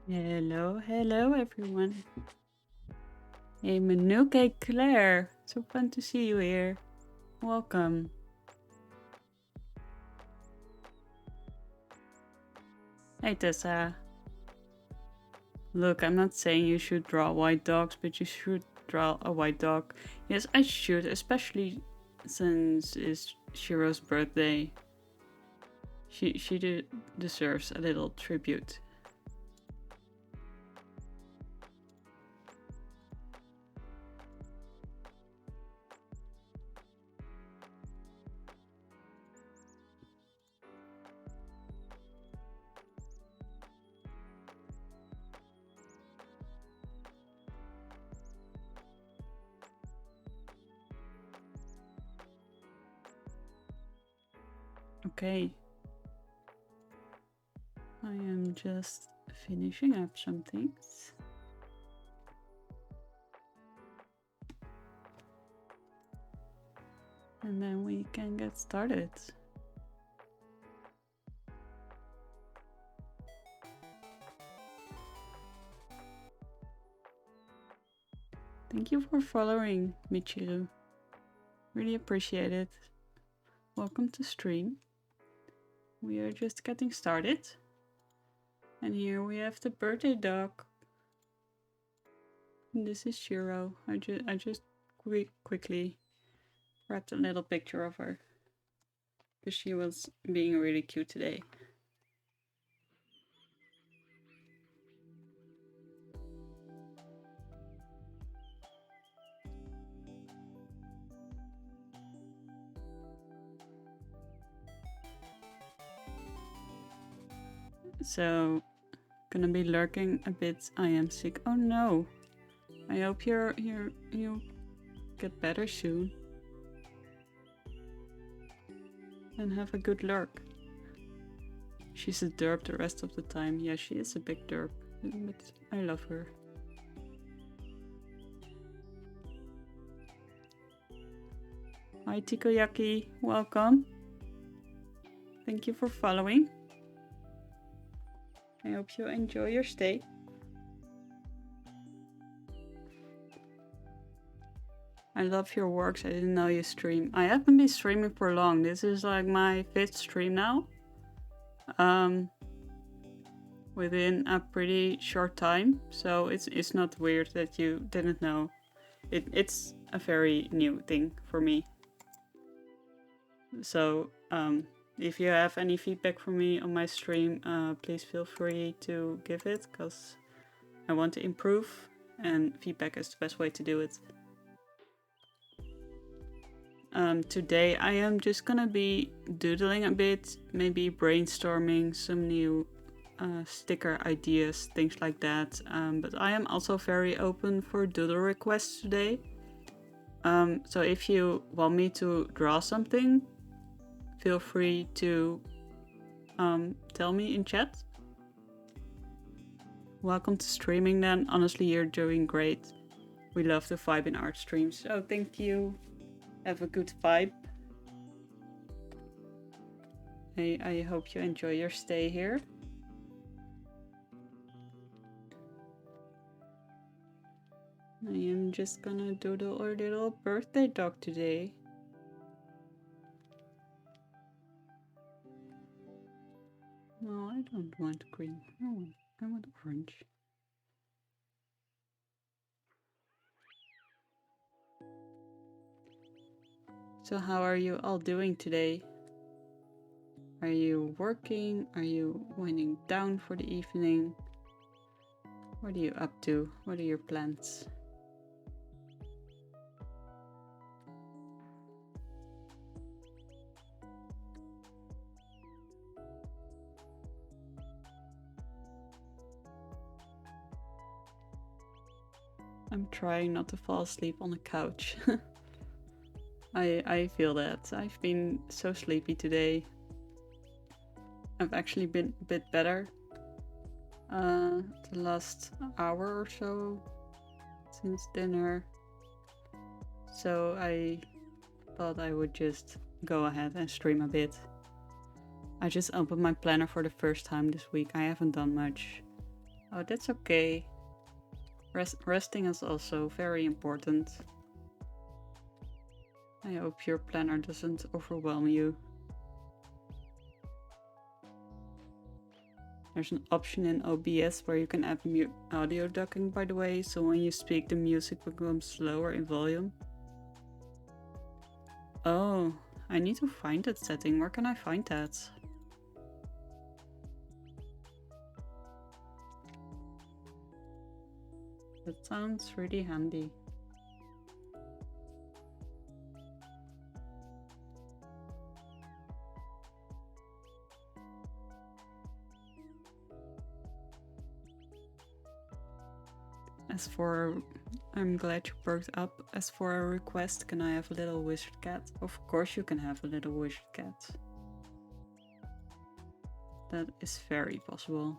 Hello, hello everyone. Hey Manuke Claire, so fun to see you here. Welcome. Hey Tessa. Look, I'm not saying you should draw white dogs, but you should draw a white dog. Yes, I should, especially since it's Shiro's birthday. She deserves a little tribute. Okay. I am just finishing up some things. And then we can get started. Thank you for following, Michiru. Really appreciate it. Welcome to stream. We are just getting started. And here we have the birthday dog. And this is Shiro. I just quickly grabbed a little picture of her. Because she was being really cute today. So, gonna be lurking a bit. I am sick. Oh no! I hope you get better soon. And have a good lurk. She's a derp the rest of the time. Yeah, she is a big derp, but I love her. Hi Tikoyaki, welcome. Thank you for following. I hope you enjoy your stay. I love your works. I didn't know you stream. I haven't been streaming for long. This is like my 5th stream now. Within a pretty short time. So it's not weird that you didn't know. It's a very new thing for me. So if you have any feedback for me on my stream, please feel free to give it, because I want to improve, and feedback is the best way to do it. Today I am just gonna be doodling a bit, maybe brainstorming some new sticker ideas, things like that. But I am also very open for doodle requests today. So if you want me to draw something, feel free to tell me in chat. Welcome to streaming then. Honestly, you're doing great. We love the vibe in art streams, so thank you. Have a good vibe. I hope you enjoy your stay here. I am just gonna doodle our little birthday dog today. No, I don't want green. I want orange. So how are you all doing today? Are you working? Are you winding down for the evening? What are you up to? What are your plans? I'm trying not to fall asleep on the couch. I feel that. I've been so sleepy today. I've actually been a bit better the last hour or so since dinner. So I thought I would just go ahead and stream a bit. I just opened my planner for the first time this week. I haven't done much. Oh, that's okay. Resting is also very important. I hope your planner doesn't overwhelm you. There's an option in OBS where you can add audio ducking, by the way, so when you speak the music becomes slower in volume. Oh, I need to find that setting. Where can I find that? That sounds really handy. As for... I'm glad you perked up. As for a request, can I have a little wizard cat? Of course you can have a little wizard cat. That is very possible.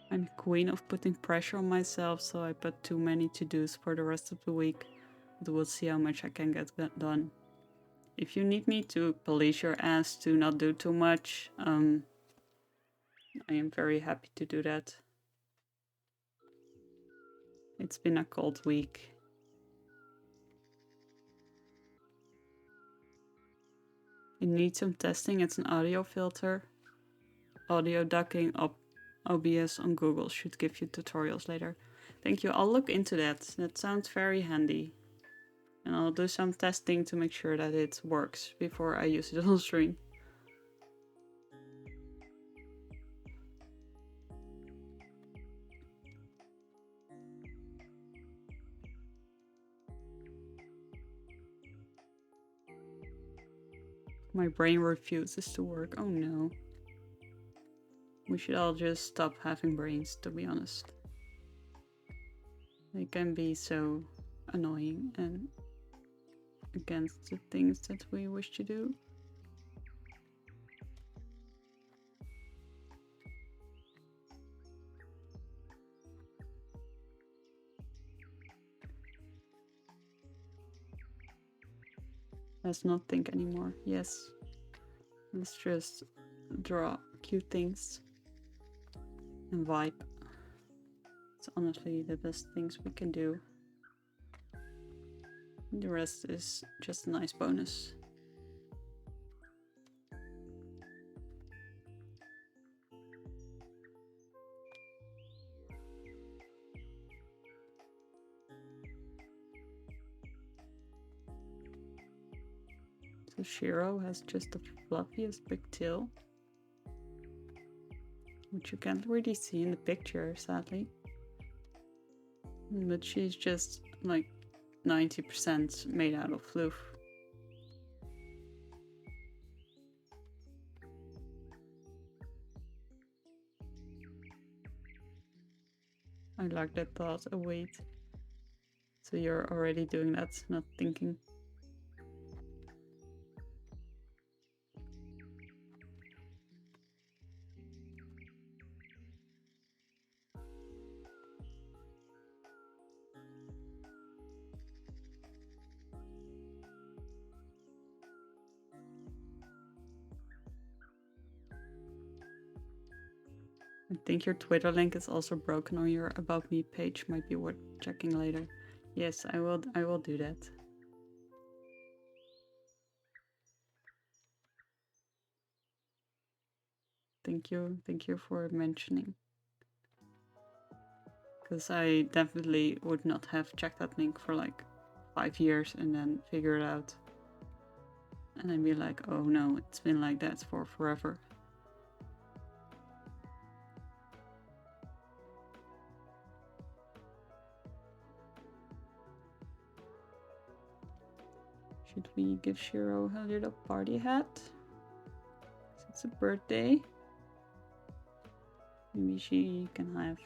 I'm queen of putting pressure on myself, so I put too many to-dos for the rest of the week. But we'll see how much I can get done. If you need me to police your ass to not do too much, I am very happy to do that. It's been a cold week. It needs some testing. It's an audio filter. Audio ducking up OBS on Google should give you tutorials later. Thank you. I'll look into that. That sounds very handy. And I'll do some testing to make sure that it works before I use it on stream. My brain refuses to work. Oh no. We should all just stop having brains, to be honest. They can be so annoying and against the things that we wish to do. Let's not think anymore. Yes. Let's just draw cute things and vibe. It's honestly the best things we can do. The rest is just a nice bonus. So Shiro has just the fluffiest big tail, which you can't really see in the picture, sadly. But she's just like 90% made out of fluff. I like that thought. Oh wait. So you're already doing that, not thinking. I think your Twitter link is also broken on your About Me page. Might be worth checking later. Yes, I will do that. Thank you for mentioning. Because I definitely would not have checked that link for like 5 years and then figure it out. And I'd be like, oh no, it's been like that for forever. Should we give Shiro a little party hat? It's a birthday. Maybe she can have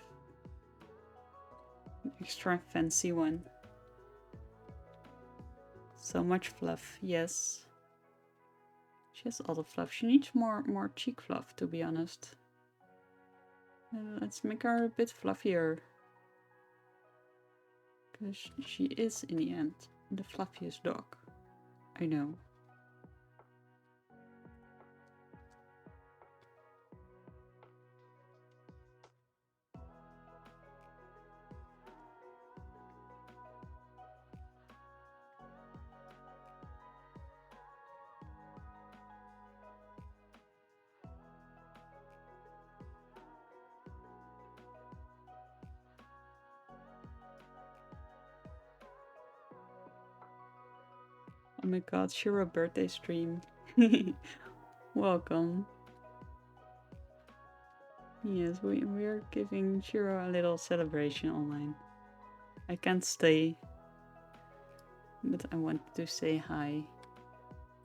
an extra fancy one. So much fluff, yes. She has all the fluff. She needs more cheek fluff, to be honest. Let's make her a bit fluffier. Because she is, in the end, the fluffiest dog. I know. Oh my god, Shiro birthday stream. Welcome. Yes, we're giving Shiro a little celebration online. I can't stay, but I want to say hi.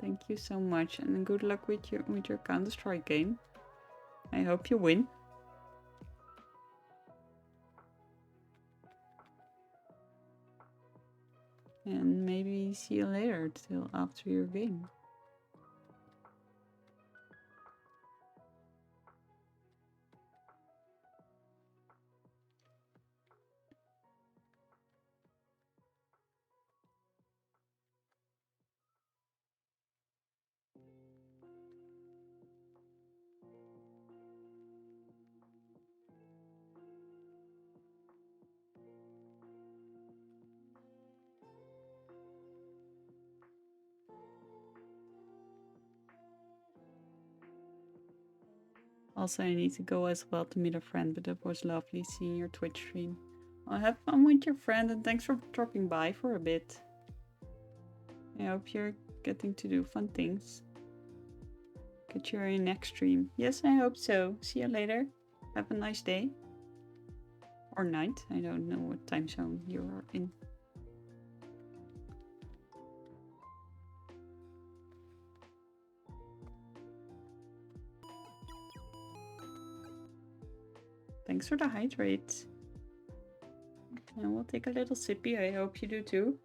Thank you so much, and good luck with your Counter-Strike game. I hope you win. And maybe see you later till after your game. Also, I need to go as well to meet a friend, but it was lovely seeing your Twitch stream. Well, have fun with your friend, and thanks for dropping by for a bit. I hope you're getting to do fun things. Get your next stream. Yes, I hope so. See you later. Have a nice day. Or night. I don't know what time zone you're in. Thanks for the hydrate. And we'll take a little sippy. I hope you do too.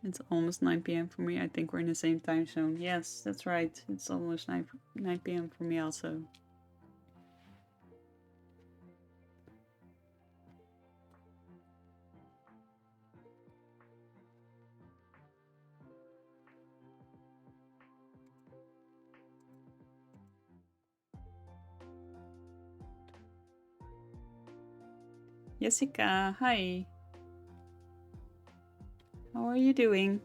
It's almost 9 p.m. for me. I think we're in the same time zone. Yes, that's right. It's almost 9 p.m. for me also. Jessica, hi. How are you doing?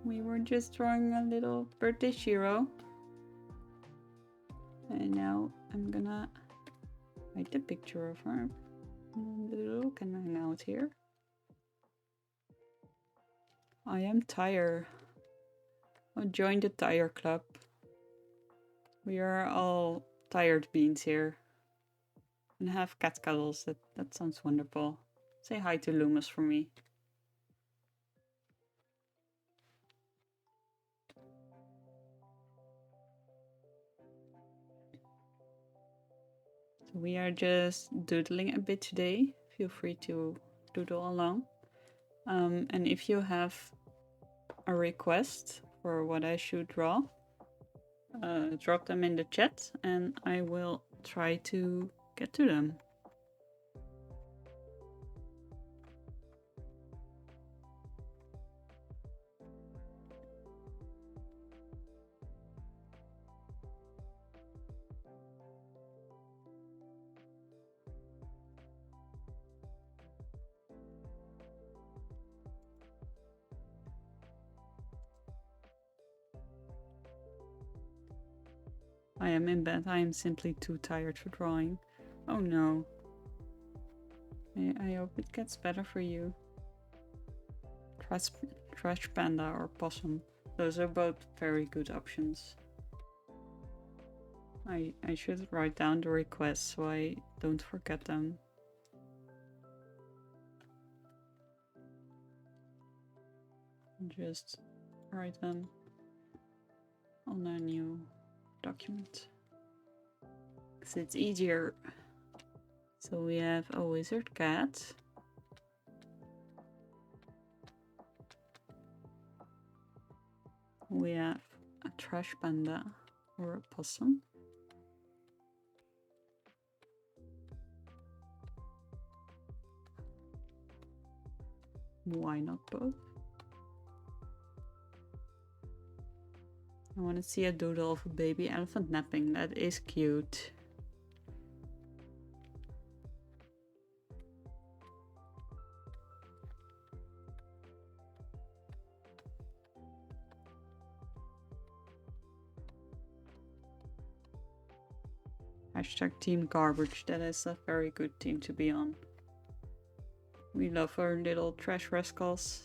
We were just drawing a little birthday Shiro. And now I'm gonna write a picture of her. Look and hang out here. I am tired. I'll join the tire club. We are all tired beans here. And have cat cuddles. That sounds wonderful. Say hi to Loomis for me. So we are just doodling a bit today. Feel free to doodle along. And if you have a request for what I should draw, drop them in the chat and I will try to get to them. I am in bed. I am simply too tired for drawing. Oh no. I hope it gets better for you. Trash panda or possum. Those are both very good options. I should write down the requests so I don't forget them. Just write them on a new document. Because it's easier. So we have a wizard cat. We have a trash panda or a possum. Why not both? I want to see a doodle of a baby elephant napping. That is cute. Hashtag Team Garbage. That is a very good team to be on. We love our little trash rascals.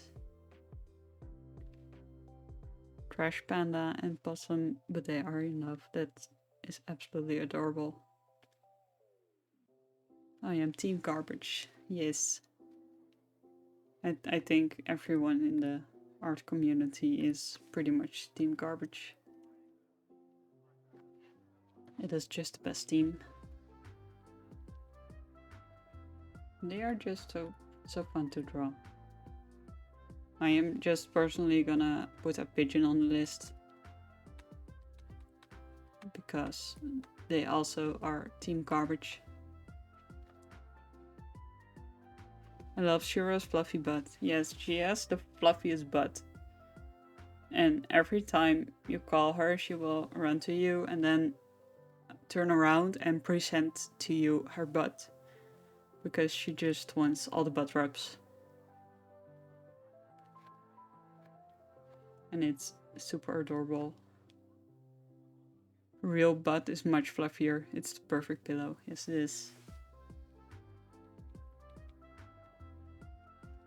Trash panda and possum, but they are in love. That is absolutely adorable. I am Team Garbage. Yes. I think everyone in the art community is pretty much Team Garbage. It is just the best team. They are just so fun to draw. I am just personally gonna put a pigeon on the list because they also are Team Garbage. I love Shiro's fluffy butt. Yes, she has the fluffiest butt. And every time you call her, she will run to you and then turn around and present to you her butt. Because she just wants all the butt rubs. And it's super adorable. Real butt is much fluffier. It's the perfect pillow. Yes, it is.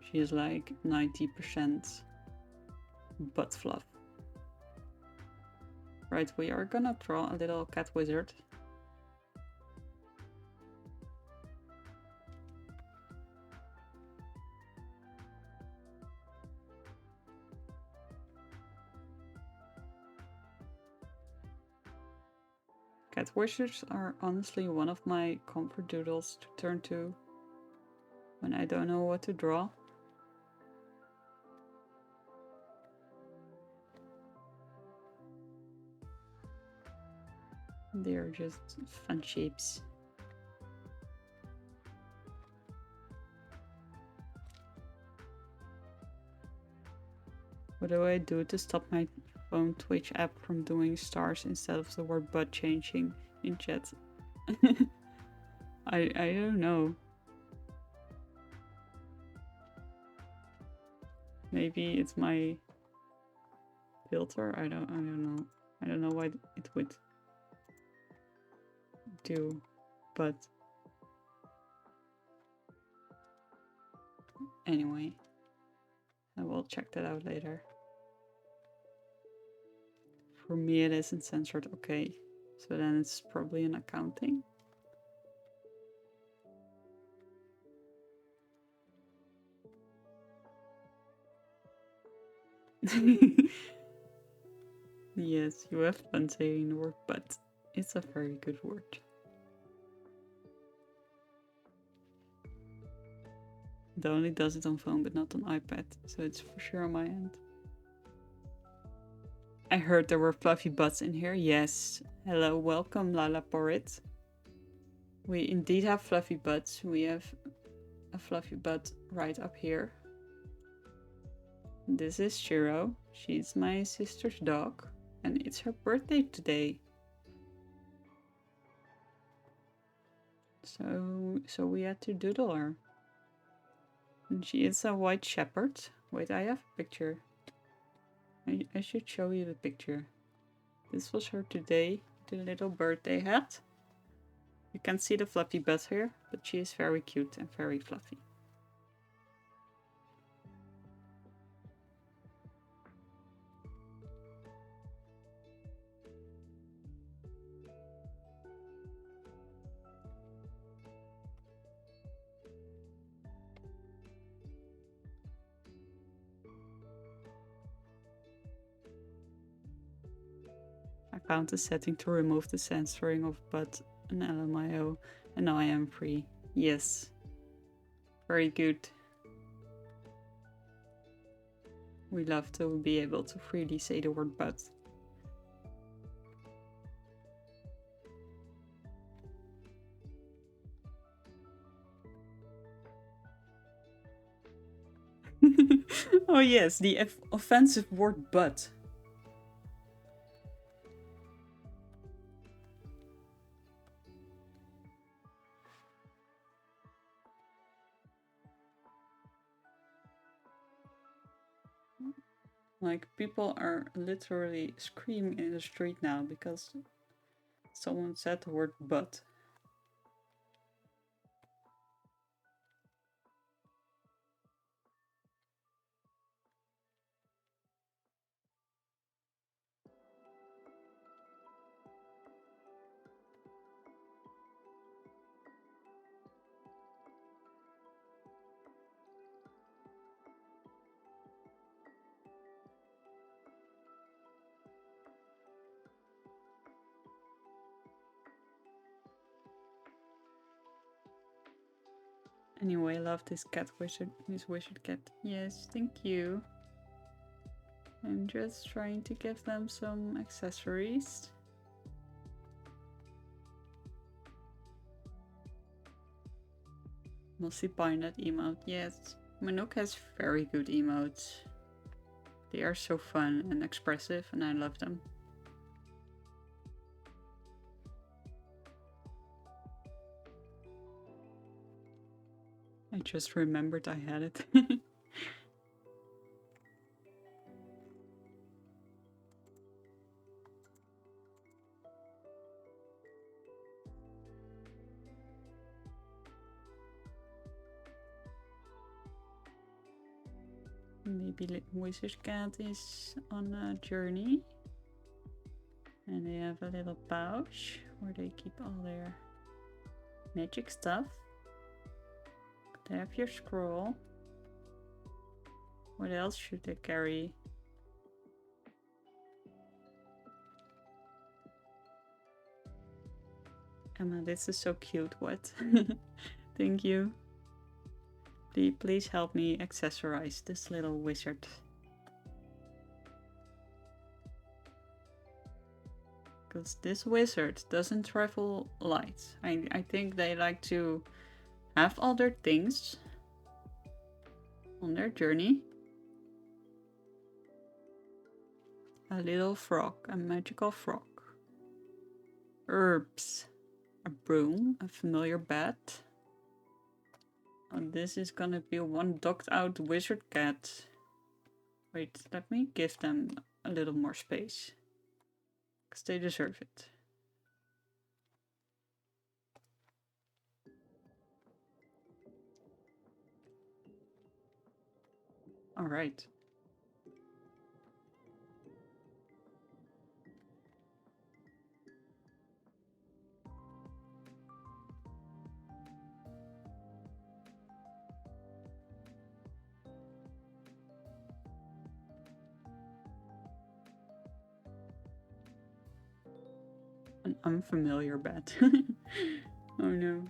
She is like 90% butt fluff. Right, we are gonna draw a little cat wizard. Cat wizards are honestly one of my comfort doodles to turn to when I don't know what to draw. They're just fun shapes. What do I do to stop my phone Twitch app from doing stars instead of the word butt changing in chat? I don't know. Maybe it's my filter. I don't know. I don't know what it would do, but anyway, I will check that out later. For me, it isn't censored. Okay, so then it's probably an accounting. Yes, you have fun saying the word, but it's a very good word. It only does it on phone, but not on iPad, so it's for sure on my end. I heard there were fluffy butts in here. Yes. Hello, welcome, Lala Porrit. We indeed have fluffy butts. We have a fluffy butt right up here. This is Shiro. She's my sister's dog, and it's her birthday today. So we had to doodle her. And she is a white shepherd. Wait, I have a picture. I should show you the picture. This was her today, the little birthday hat. You can see the fluffy butt here, but she is very cute and very fluffy. I found the setting to remove the censoring of butt and LMIO, and now I am free. Yes. Very good. We love to be able to freely say the word butt. Oh yes, the offensive word but. Like, people are literally screaming in the street now because someone said the word but. Anyway, I love this cat wizard, this wizard cat. Yes, thank you. I'm just trying to give them some accessories. Mossy Pinot emote, yes. Manook has very good emotes. They are so fun and expressive and I love them. I just remembered I had it. Maybe Wizard Cat is on a journey. And they have a little pouch where they keep all their magic stuff. They have your scroll. What else should they carry? Emma, this is so cute. What? Thank you. Please help me accessorize this little wizard. Because this wizard doesn't travel light. I think they like to have all their things on their journey. A little frog, a magical frog. Herbs. A broom, a familiar bat. And this is gonna be one docked out wizard cat. Wait, let me give them a little more space. Because they deserve it. Alright. An unfamiliar bat. Oh no.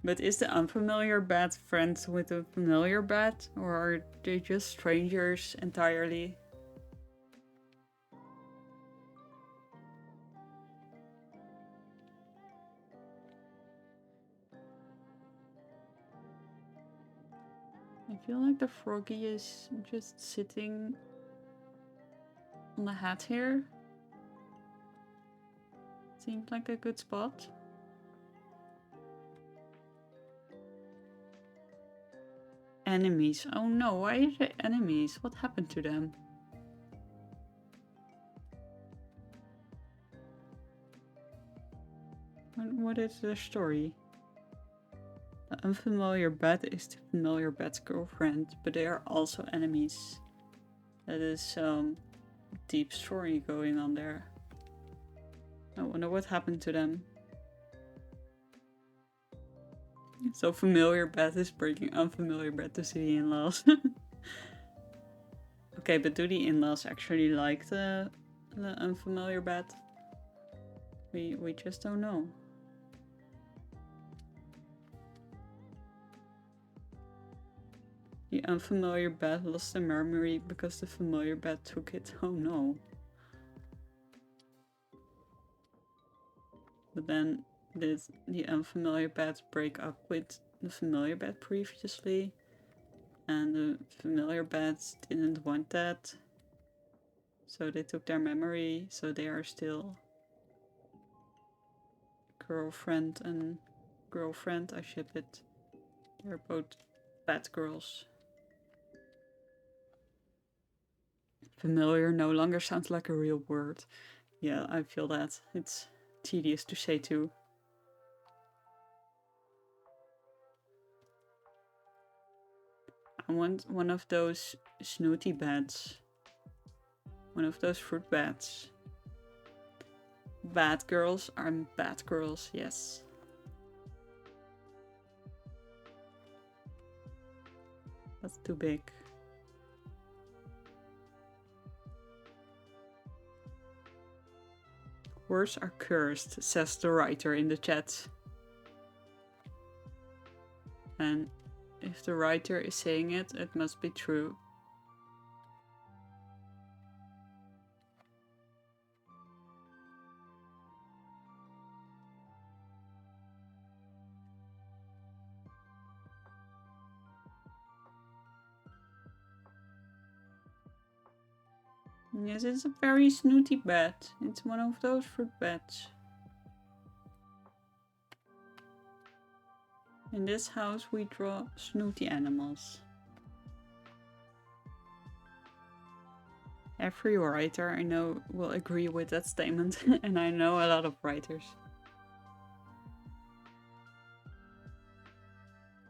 But is the unfamiliar bat friends with the familiar bat? Or are they just strangers entirely? I feel like the froggy is just sitting on the hat here. Seems like a good spot. Enemies. Oh no, why are they enemies? What happened to them? What is their story? The unfamiliar bat is the familiar bat's girlfriend, but they are also enemies. That is some deep story going on there. I wonder what happened to them. So familiar bat is breaking unfamiliar bat to see the in-laws. Okay, but do the in-laws actually like the unfamiliar bat? We just don't know. The unfamiliar bat lost the memory because the familiar bat took it. Oh no. But then did the unfamiliar bat break up with the familiar bat previously? And the familiar bats didn't want that. So they took their memory, so they are still girlfriend and girlfriend. I ship it. They're both bat girls. Familiar no longer sounds like a real word. Yeah, I feel that. It's tedious to say too. I want one of those snooty bats. One of those fruit bats. Bat girls are bat girls, yes. That's too big. Words are cursed, says the writer in the chat. And if the writer is saying it, it must be true. Yes, it's a very snooty bat. It's one of those fruit bats. In this house we draw snooty animals. Every writer I know will agree with that statement, and I know a lot of writers.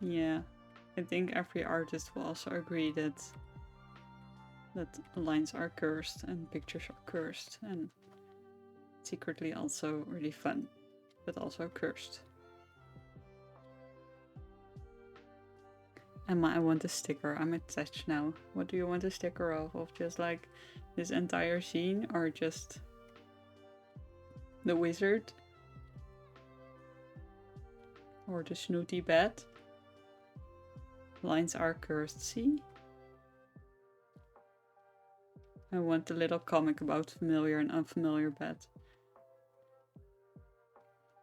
Yeah, I think every artist will also agree that lines are cursed and pictures are cursed, and secretly also really fun, but also cursed. Emma, I want a sticker. I'm attached now. What do you want a sticker of? Of just like this entire scene, or just the wizard? Or the snooty bat? Lines are cursed, see? I want a little comic about familiar and unfamiliar bat.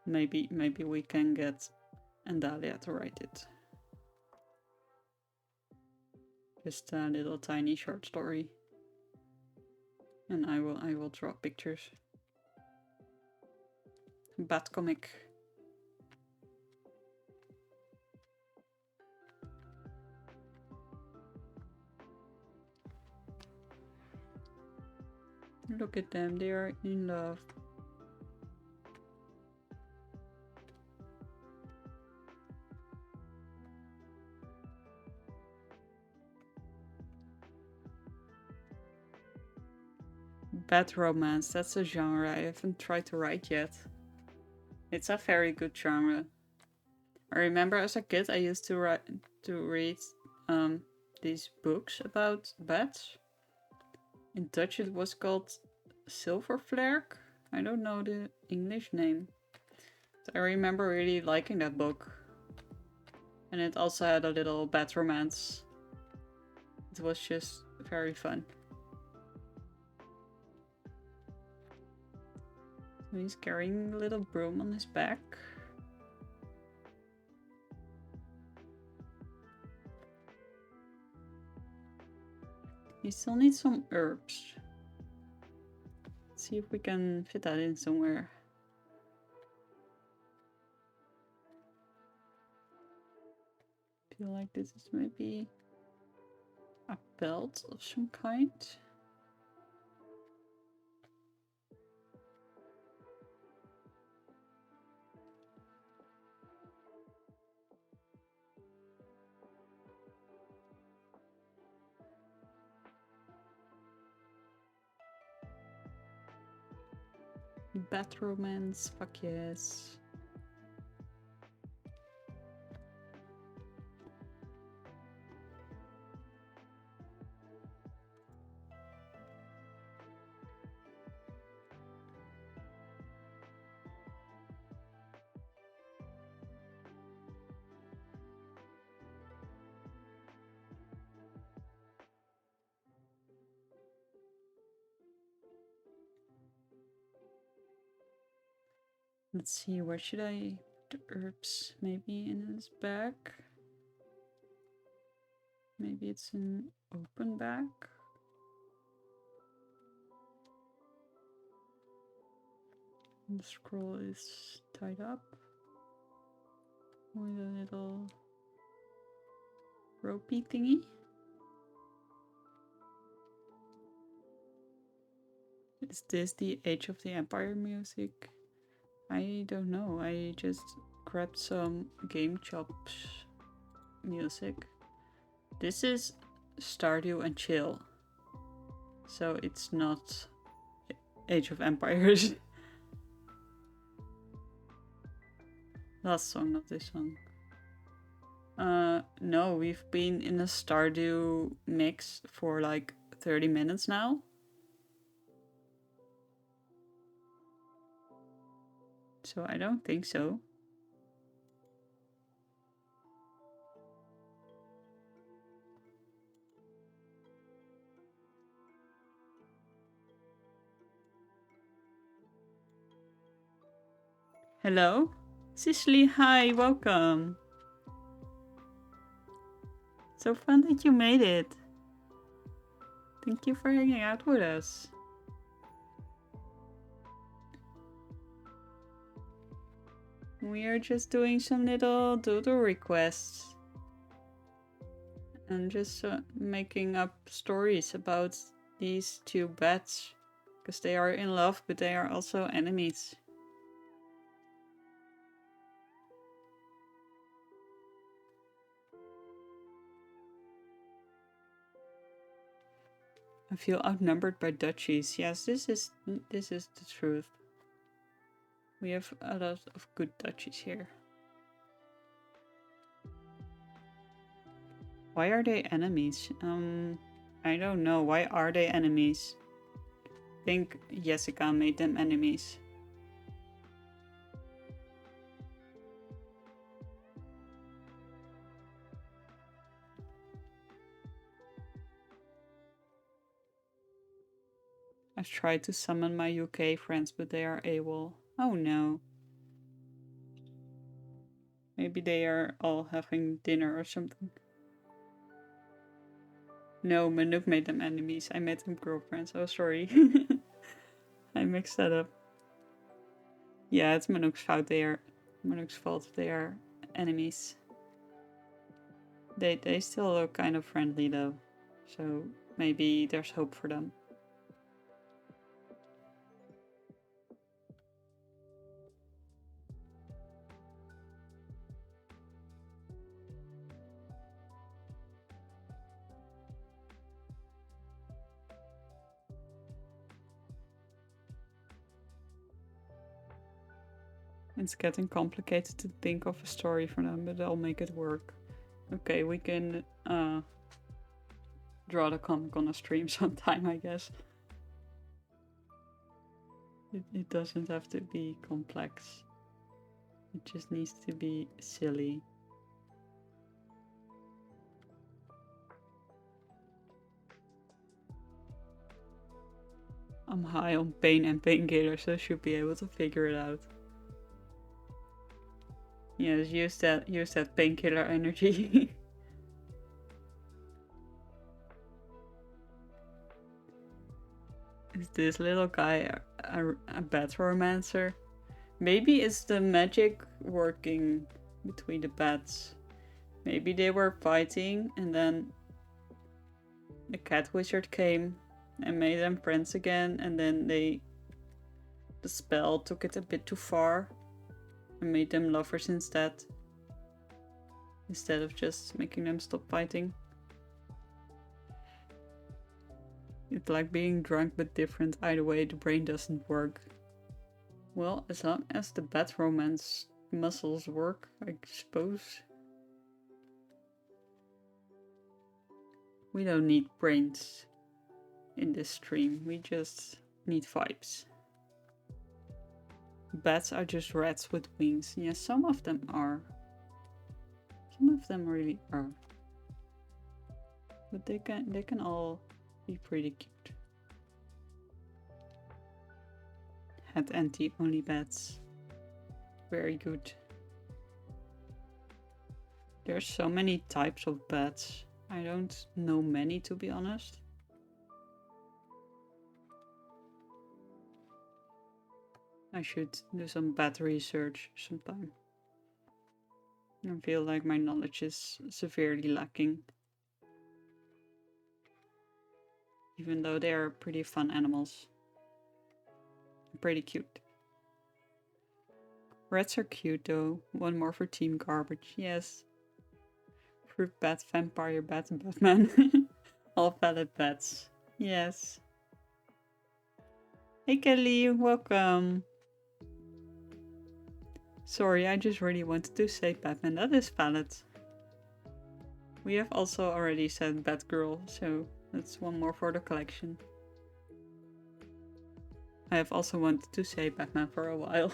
Maybe we can get Andalia to write it. Just a little tiny short story. And I will draw pictures. Bat comic. Look at them, they are in love. Bat romance, that's a genre I haven't tried to write yet. It's a very good genre. I remember as a kid I used to read these books about bats. In Dutch it was called Silvervlerk. I don't know the English name. But I remember really liking that book. And it also had a little bat romance. It was just very fun. He's carrying a little broom on his back. He still needs some herbs. Let's see if we can fit that in somewhere. I feel like this is maybe a belt of some kind. Bat romance, fuck yes. Let's see, where should I put the herbs? Maybe in his back? Maybe it's an open bag. And the scroll is tied up with a little ropey thingy. Is this the Age of the Empire music? I don't know. I just grabbed some Game Chops music. This is Stardew and Chill. So it's not Age of Empires. Last song, not this one. No, we've been in a Stardew mix for like 30 minutes now. So I don't think so. Hello? Cicely, hi, welcome. So fun that you made it. Thank you for hanging out with us. We are just doing some little doodle requests. And just making up stories about these two bats. Because they are in love, but they are also enemies. I feel outnumbered by duchies. Yes, this is the truth. We have a lot of good duchies here. Why are they enemies? I don't know. Why are they enemies? I think Jessica made them enemies. I've tried to summon my UK friends, but they are AWOL. Oh no. Maybe they are all having dinner or something. No, Manuk made them enemies. I made them girlfriends. Oh, sorry. I mixed that up. Yeah, it's Manuk's fault they are... Manuk's fault they are enemies. They still look kind of friendly though. So maybe there's hope for them. It's getting complicated to think of a story for them, but I'll make it work. Okay, we can draw the comic on a stream sometime, I guess. It doesn't have to be complex. It just needs to be silly. I'm high on pain and painkillers, so I should be able to figure it out. Yes, use that painkiller energy. Is this little guy a bat romancer? Maybe it's the magic working between the bats. Maybe they were fighting and then the cat wizard came and made them friends again, and then the spell took it a bit too far and made them lovers instead of just making them stop fighting. It's like being drunk but different. Either way, the brain doesn't work. Well, as long as the bat romance muscles work, I suppose. We don't need brains in this stream. We just need vibes. Bats are just rats with wings. Yes, some of them are. Some of them really are. But they can all be pretty cute. Head anti only bats. Very good. There's so many types of bats. I don't know many, to be honest. I should do some bat research sometime. I feel like my knowledge is severely lacking. Even though they are pretty fun animals. Pretty cute. Rats are cute though. One more for Team Garbage. Yes. Fruit bat, vampire bat, and Batman. All valid bats. Yes. Hey Kelly, welcome. Sorry, I just really wanted to say Batman. That is valid. We have also already said Batgirl, so that's one more for the collection. I have also wanted to say Batman for a while.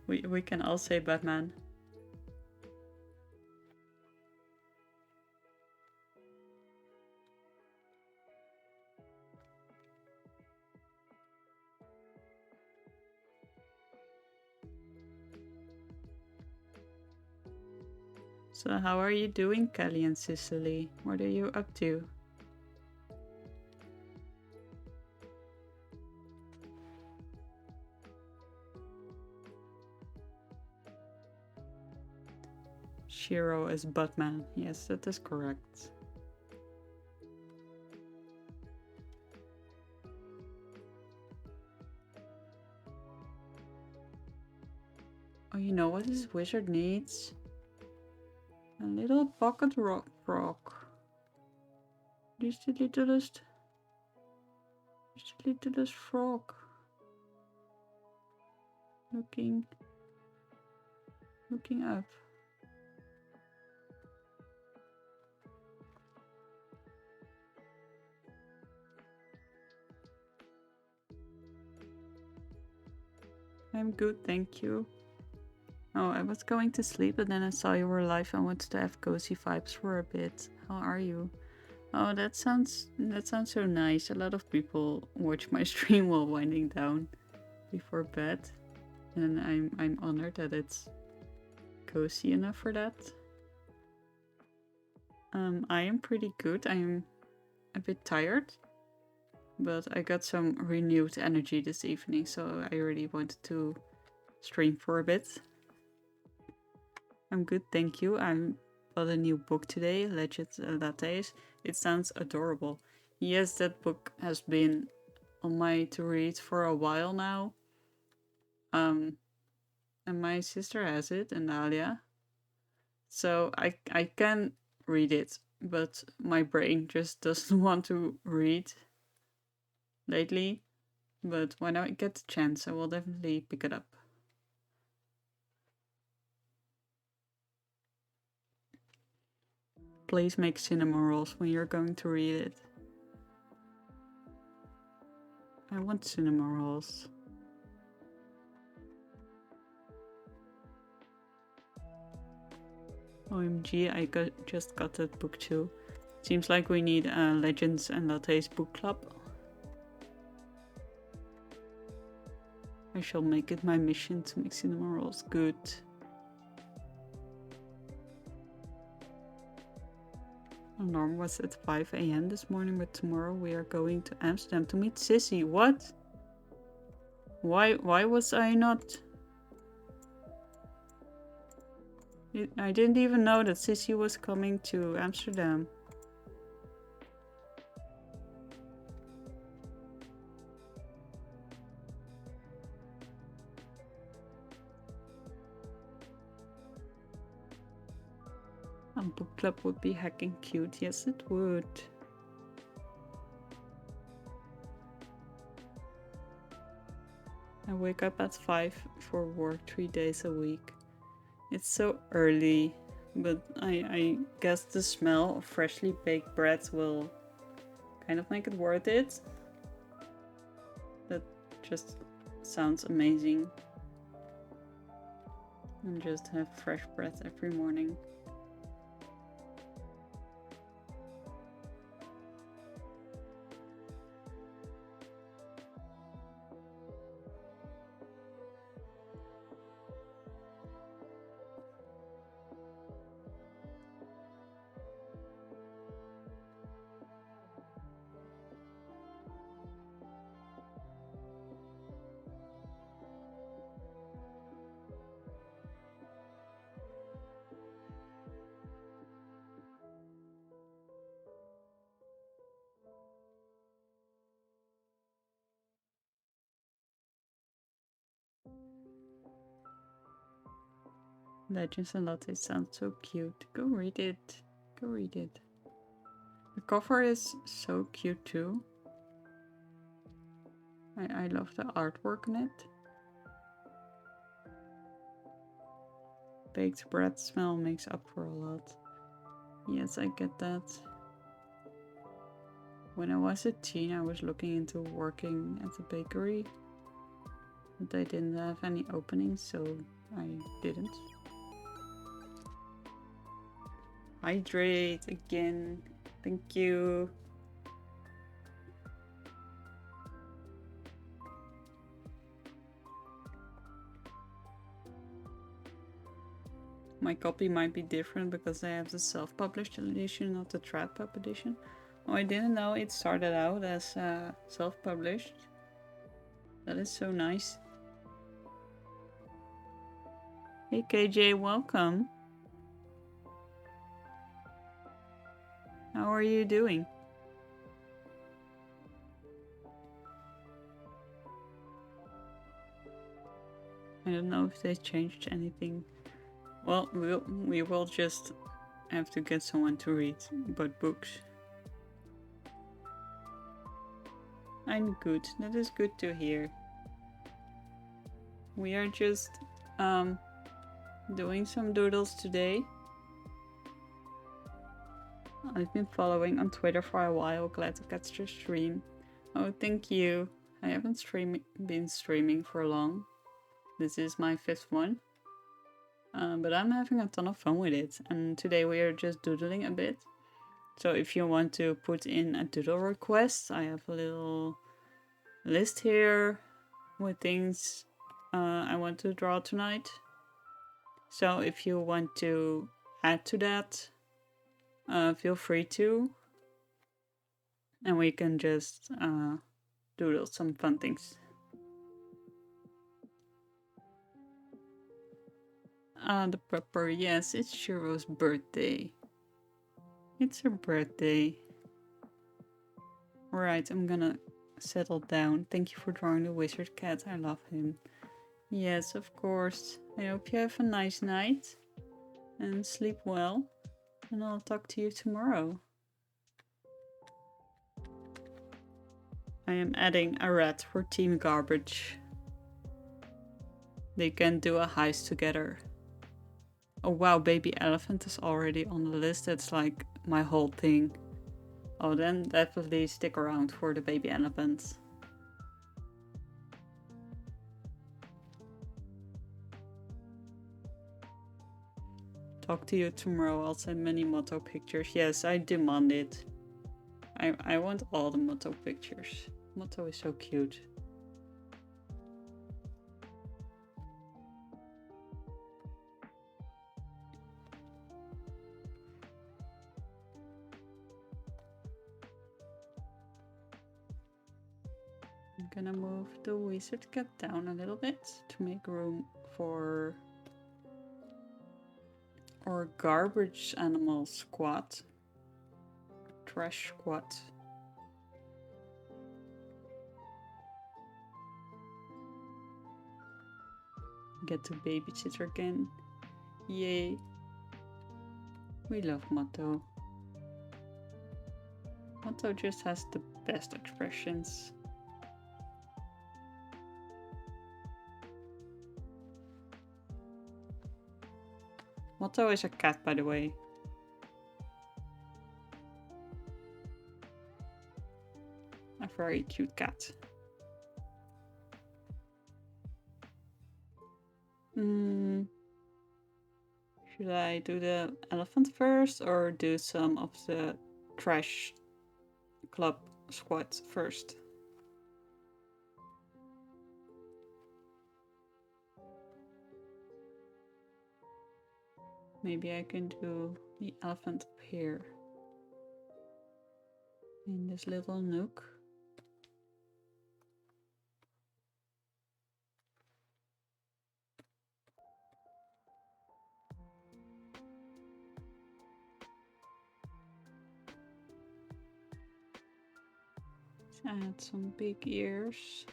we can all say Batman. So how are you doing, Kelly and Cicely? What are you up to? Shiro is Batman. Yes, that is correct. Oh, you know what this wizard needs? A little pocket frog. Just the littlest frog. Looking up. I'm good, thank you. Oh, I was going to sleep, but then I saw you were live and wanted to have cozy vibes for a bit. How are you? Oh, that sounds so nice. A lot of people watch my stream while winding down before bed, and I'm honored that it's cozy enough for that. I am pretty good. I'm a bit tired, but I got some renewed energy this evening, so I really wanted to stream for a bit. I'm good, thank you. I bought a new book today, Legends and Lattes. It sounds adorable. Yes, that book has been on my to read for a while now. And my sister has it, and Alia. So I can read it, but my brain just doesn't want to read lately. But when I get the chance, I will definitely pick it up. Please make cinnamon rolls when you're going to read it. I want cinnamon rolls. OMG, I just got that book too. Seems like we need a Legends and Lattes book club. I shall make it my mission to make cinnamon rolls good. Alarm was at 5 a.m. this morning, but tomorrow we are going to Amsterdam to meet Sissy. What? Why was I not... I didn't even know that Sissy was coming to Amsterdam. A book club would be heckin' cute. Yes, it would. I wake up at 5 for work 3 days a week. It's so early, but I guess the smell of freshly baked bread will kind of make it worth it. That just sounds amazing. And just have fresh bread every morning. Legends and Lattes sounds so cute. Go read it. Go read it. The cover is so cute too. I love the artwork in it. Baked bread smell makes up for a lot. Yes, I get that. When I was a teen, I was looking into working at a bakery. But they didn't have any openings, so I didn't. Hydrate again. Thank you. My copy might be different because I have the self-published edition, not the trad pub edition. Oh, I didn't know it started out as self-published. That is so nice. Hey KJ, welcome. How are you doing? I don't know if they changed anything. Well, we will just have to get someone to read about books. I'm good. That is good to hear. We are just doing some doodles today. I've been following on Twitter for a while. Glad to catch your stream. Oh, thank you. I haven't been streaming for long. This is my 5th one. But I'm having a ton of fun with it. And today we are just doodling a bit. So if you want to put in a doodle request, I have a little list here with things I want to draw tonight. So if you want to add to that, feel free to. And we can just doodle some fun things. The pepper, yes, it's Shiro's birthday. It's her birthday. Right, I'm gonna settle down. Thank you for drawing the wizard cat. I love him. Yes, of course. I hope you have a nice night and sleep well. And I'll talk to you tomorrow. I am adding a rat for Team Garbage. They can do a heist together. Oh wow, baby elephant is already on the list. That's like my whole thing. Oh, then definitely stick around for the baby elephants. Talk to you tomorrow. I'll send many motto pictures. Yes, I demand it. I want all the motto pictures. Motto is so cute. I'm gonna move the wizard cat down a little bit to make room for our garbage animal squad. Trash squad. Get to babysitter again. Yay. We love Motto. Motto just has the best expressions. Motto is a cat, by the way. A very cute cat. Should I do the elephant first or do some of the trash club squad first? Maybe I can do the elephant up here. In this little nook. Let's add some big ears.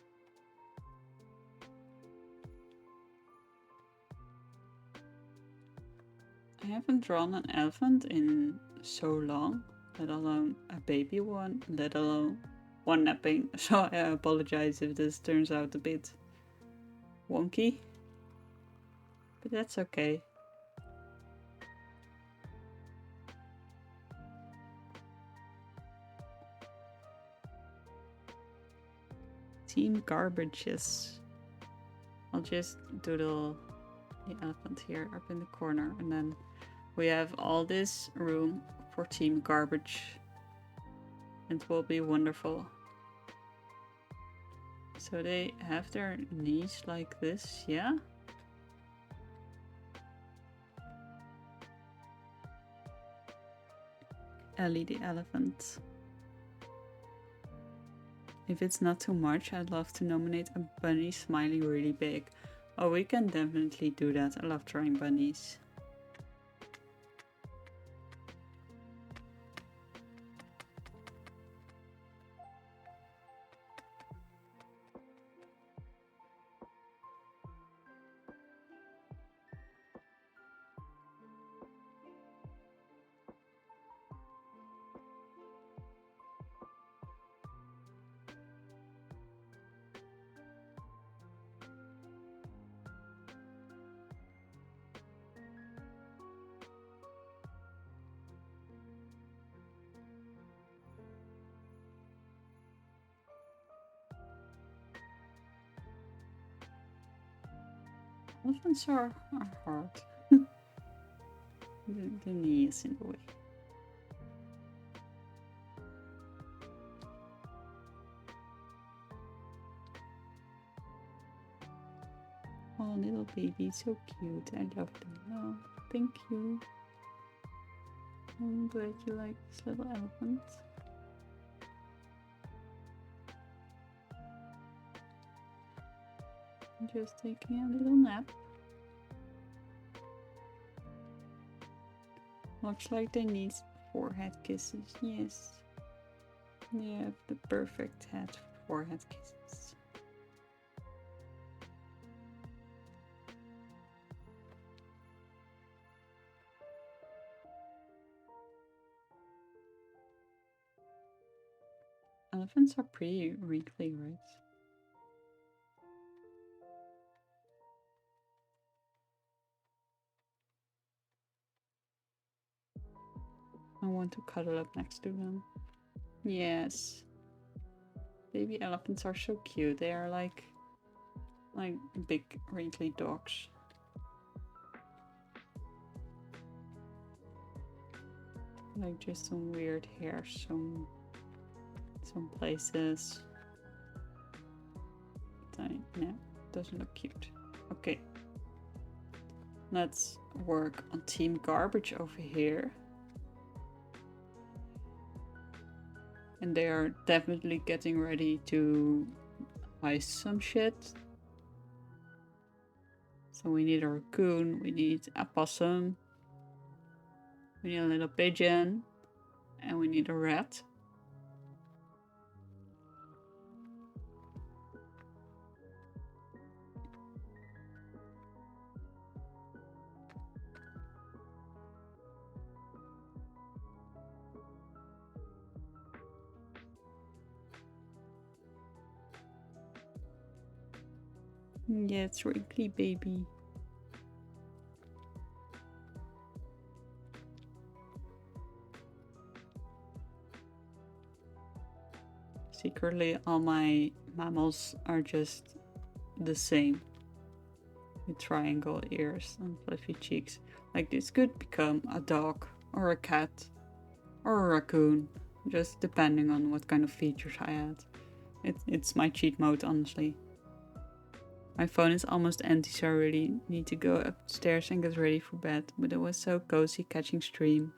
I haven't drawn an elephant in so long, let alone a baby one, let alone one napping, so I apologize if this turns out a bit wonky, but that's okay. Team garbages. I'll just doodle the elephant here up in the corner, and then we have all this room for team garbage. It will be wonderful. So they have their knees like this, yeah? Ellie the elephant. If it's not too much, I'd love to nominate a bunny smiling really big. Oh, we can definitely do that. I love drawing bunnies. Elephants are hard. The knee is in the way. Oh, little baby, so cute. I love them. Oh, thank you. I'm glad you like this little elephant. I'm just taking a little nap. Looks like they need forehead kisses. Yes. They have the perfect head for forehead kisses. Elephants are pretty wrinkly, right? I want to cuddle up next to them. Yes. Baby elephants are so cute. They are like big wrinkly dogs. Like just some weird hair, some places. No, doesn't look cute. Okay. Let's work on team garbage over here. And they are definitely getting ready to heist some shit. So we need a raccoon, we need a possum, we need a little pigeon, and we need a rat. Yeah, it's wrinkly baby. Secretly, all my mammals are just the same. With triangle ears and fluffy cheeks. Like this could become a dog or a cat or a raccoon, just depending on what kind of features I add. It's my cheat mode, honestly. My phone is almost empty, so I really need to go upstairs and get ready for bed. But it was so cozy catching stream.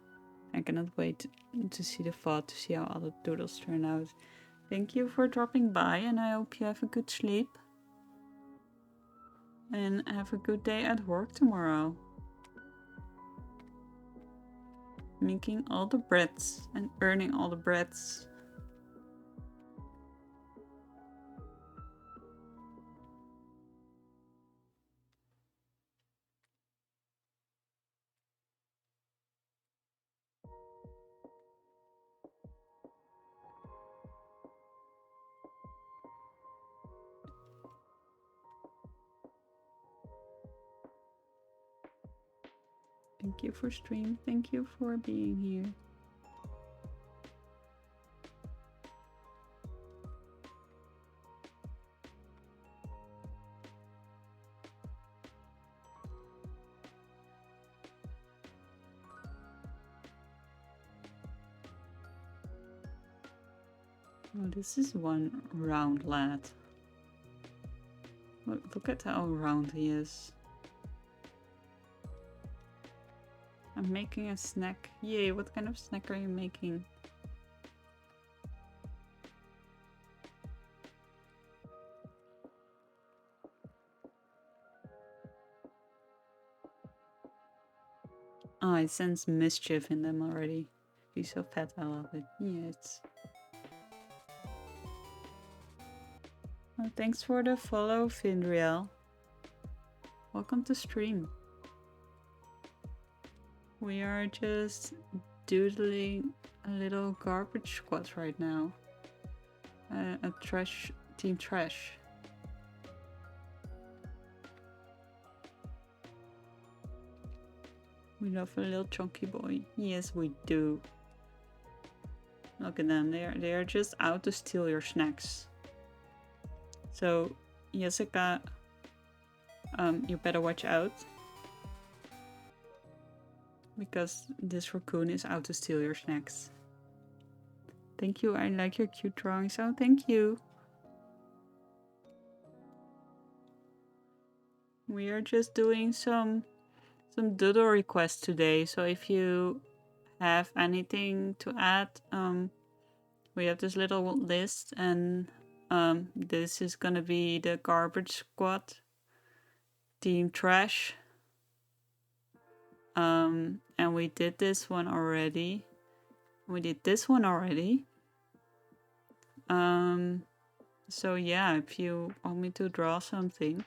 I cannot wait to see the VOD, to see how all the doodles turn out. Thank you for dropping by, and I hope you have a good sleep. And have a good day at work tomorrow. Making all the breads and earning all the breads. Thank you for stream. Thank you for being here. Oh, this is one round lad. Look at how round he is. I'm making a snack. Yay, what kind of snack are you making? Oh, I sense mischief in them already. He's so fat, I love it. Yes. Oh, thanks for the follow, Findriel. Welcome to stream. We are just doodling a little garbage squad right now. A trash, team trash. We love a little chunky boy. Yes, we do. Look at them. They are just out to steal your snacks. So, Jessica, you better watch out. Because this raccoon is out to steal your snacks. Thank you. I like your cute drawings. Oh, thank you. We are just doing some doodle requests today. So if you have anything to add, we have this little list, and this is gonna be the garbage squad, team trash. And we did this one already. So yeah, if you want me to draw something,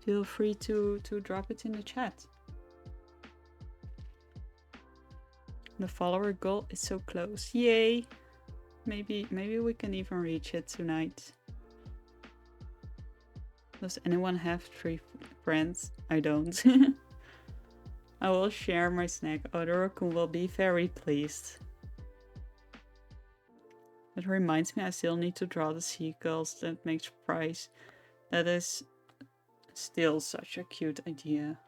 feel free to drop it in the chat. The follower goal is so close. Yay! Maybe we can even reach it tonight. Does anyone have 3 friends? I don't. I will share my snack. Oh, the raccoon will be very pleased. It reminds me I still need to draw the seagulls that make surprise. That is still such a cute idea.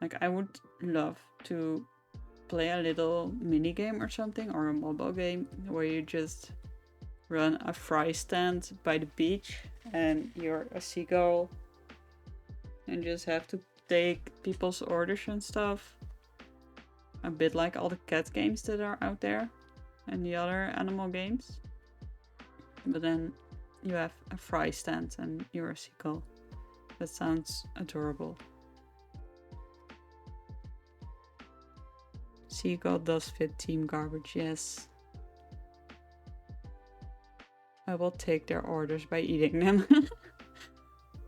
Like, I would love to play a little mini game or something, or a mobile game where you just run a fry stand by the beach and you're a seagull and just have to take people's orders and stuff. A bit like all the cat games that are out there and the other animal games. But then you have a fry stand and you're a seagull. That sounds adorable. Seagull does fit Team Garbage, yes. I will take their orders by eating them.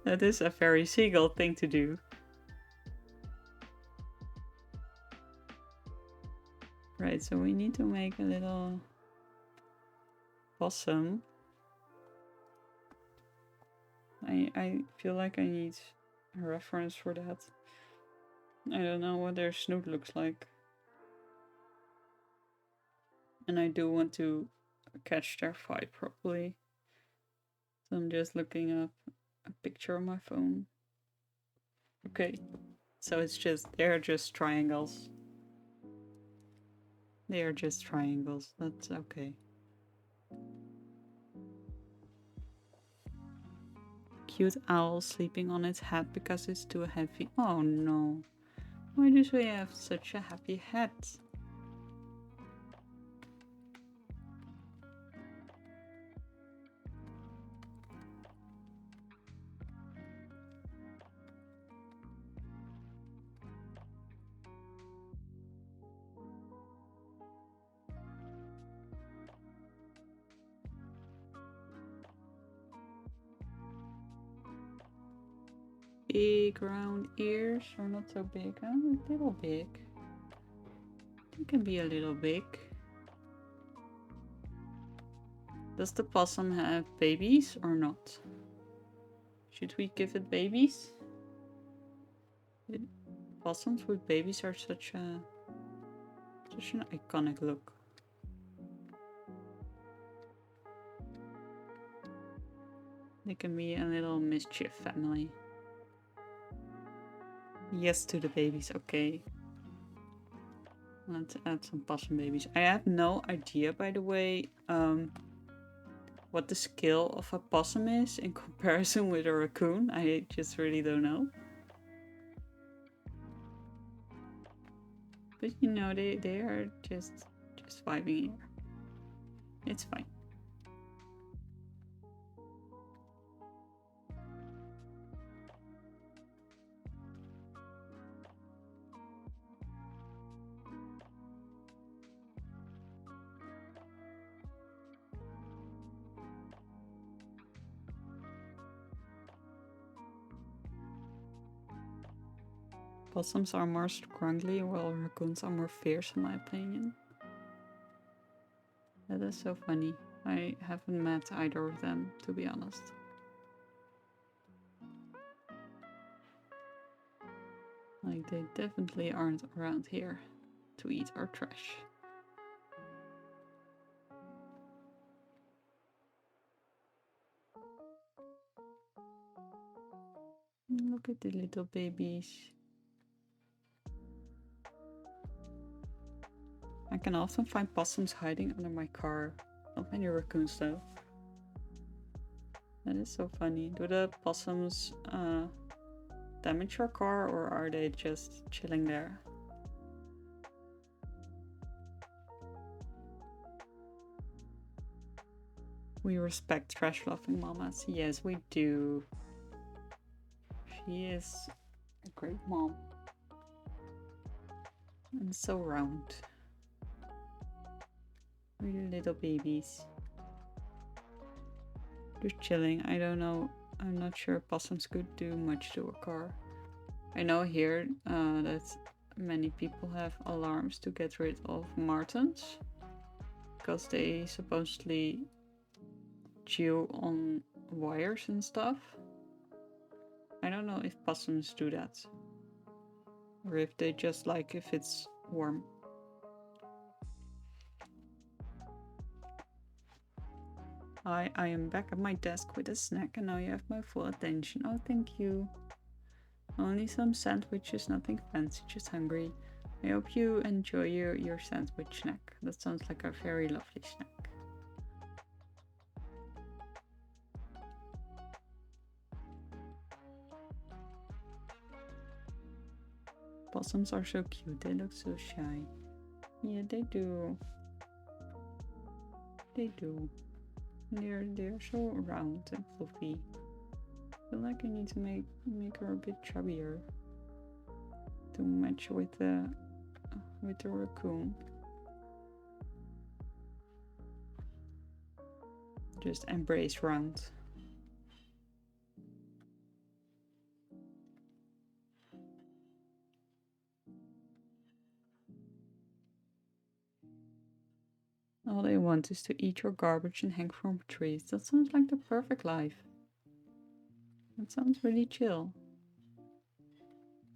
That is a very seagull thing to do. Right, so we need to make a little possum. I feel like I need a reference for that. I don't know what their snoot looks like. And I do want to catch their fight properly. So I'm just looking up a picture on my phone. Okay, so they're just triangles. They are just triangles, that's okay. Cute owl sleeping on its head because it's too heavy. Oh no. Why do we have such a happy head? Big round ears, or not so big, huh? A little big. It can be a little big. Does the possum have babies or not? Should we give it babies? Possums with babies are such an iconic look. They can be a little mischief family. Yes to the babies, okay. Let's add some possum babies. I have no idea, by the way, what the skill of a possum is in comparison with a raccoon. I just really don't know. But you know, they are just vibing here. It's fine. Possums are more scruggly, while raccoons are more fierce, in my opinion. That is so funny. I haven't met either of them, to be honest. Like, they definitely aren't around here to eat our trash. Look at the little babies. I can often find possums hiding under my car. Not many raccoons though. That is so funny. Do the possums damage your car, or are they just chilling there? We respect trash loving mamas. Yes, we do. She is a great mom. And so round. Really little babies. Just chilling. I don't know. I'm not sure possums could do much to a car. I know here that many people have alarms to get rid of martens, because they supposedly chew on wires and stuff. I don't know if possums do that, or if they just like if it's warm. I am back at my desk with a snack, and now you have my full attention. Oh, thank you. Only some sandwiches, nothing fancy, just hungry. I hope you enjoy your sandwich snack. That sounds like a very lovely snack. Possums are so cute, they look so shy. Yeah, they do. They do. They're so round and fluffy. I feel like I need to make her a bit chubbier to match with the raccoon. Just embrace round. All they want is to eat your garbage and hang from trees. That sounds like the perfect life. That sounds really chill.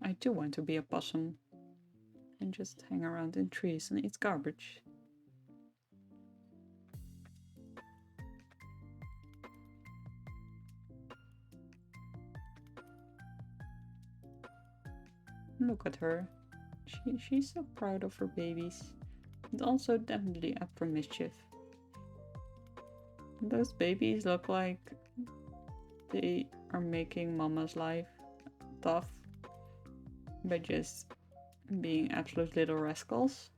I do want to be a possum and just hang around in trees and eat garbage. Look at her. She's so proud of her babies. And also definitely up for mischief. Those babies look like they are making mama's life tough by just being absolute little rascals.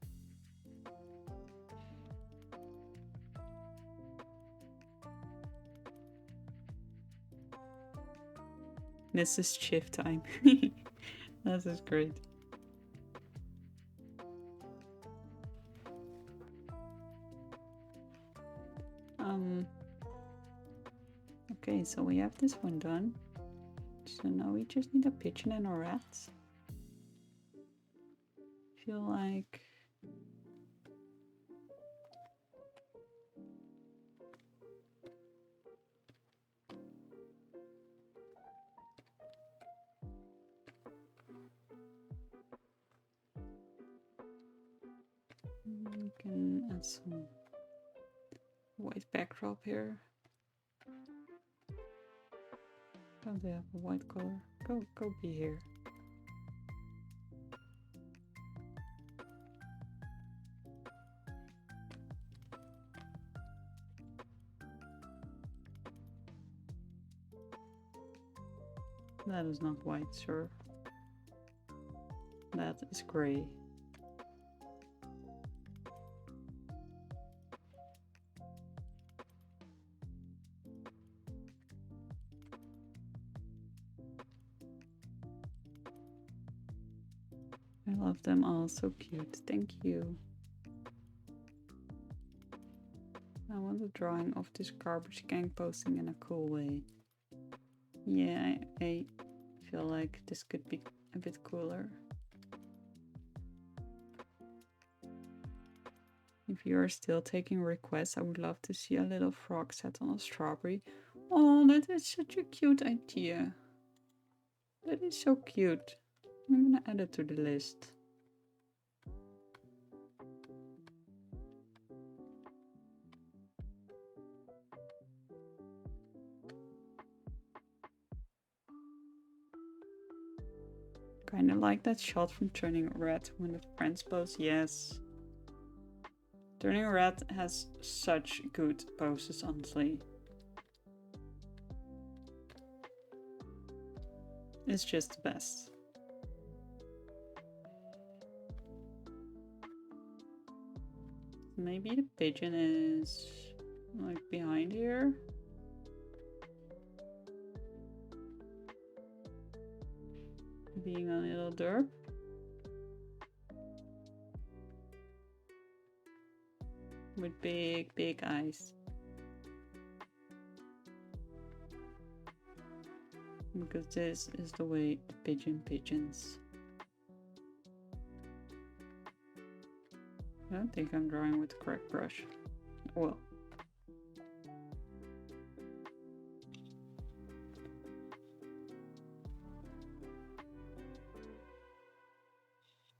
This is shift time. That is great. Okay, so we have this one done. So now we just need a pigeon and a rat. Feel like We can add some white backdrop here. Oh, they have a white color. Go be here. That is not white, sir. That is gray. I love them all, so cute. Thank you. I want a drawing of this garbage gang posting in a cool way. Yeah, I feel like this could be a bit cooler. If you are still taking requests, I would love to see a little frog set on a strawberry. Oh, that is such a cute idea. That is so cute. I'm gonna add it to the list. Kinda like that shot from Turning Red when the friends pose. Yes. Turning Red has such good poses, honestly. It's just the best. Maybe the pigeon is like behind here. Being a little derp. With big eyes. Because this is the way the pigeons. I don't think I'm drawing with the correct brush. Well.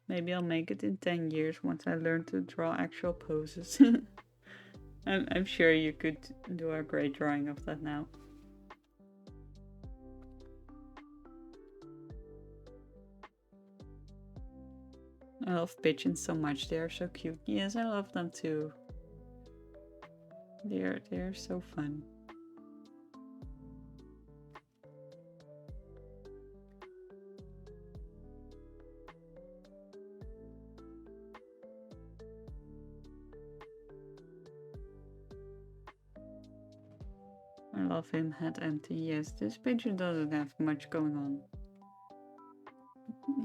Maybe I'll make it in 10 years once I learn to draw actual poses. I'm sure you could do a great drawing of that now. I love pigeons so much, they are so cute. Yes, I love them too. They're so fun. I love him head empty. Yes, this pigeon doesn't have much going on.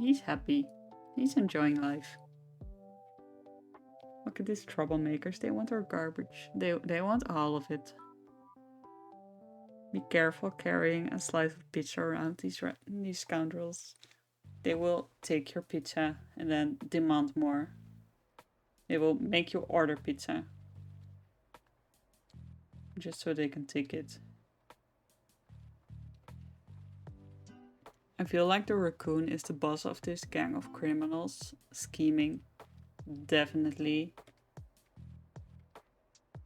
He's happy. He's enjoying life. Look at these troublemakers. They want our garbage. They want all of it. Be careful carrying a slice of pizza around these scoundrels. They will take your pizza and then demand more. They will make you order pizza. Just so they can take it. I feel like the raccoon is the boss of this gang of criminals. Scheming. Definitely.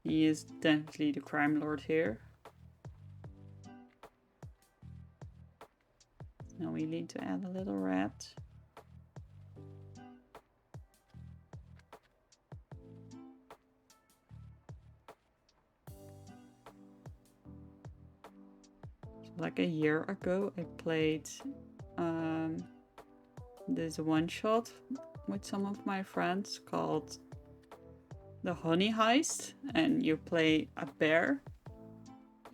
He is definitely the crime lord here. Now we need to add a little red. Like a year ago, I played this one shot with some of my friends called The Honey Heist, and you play a bear.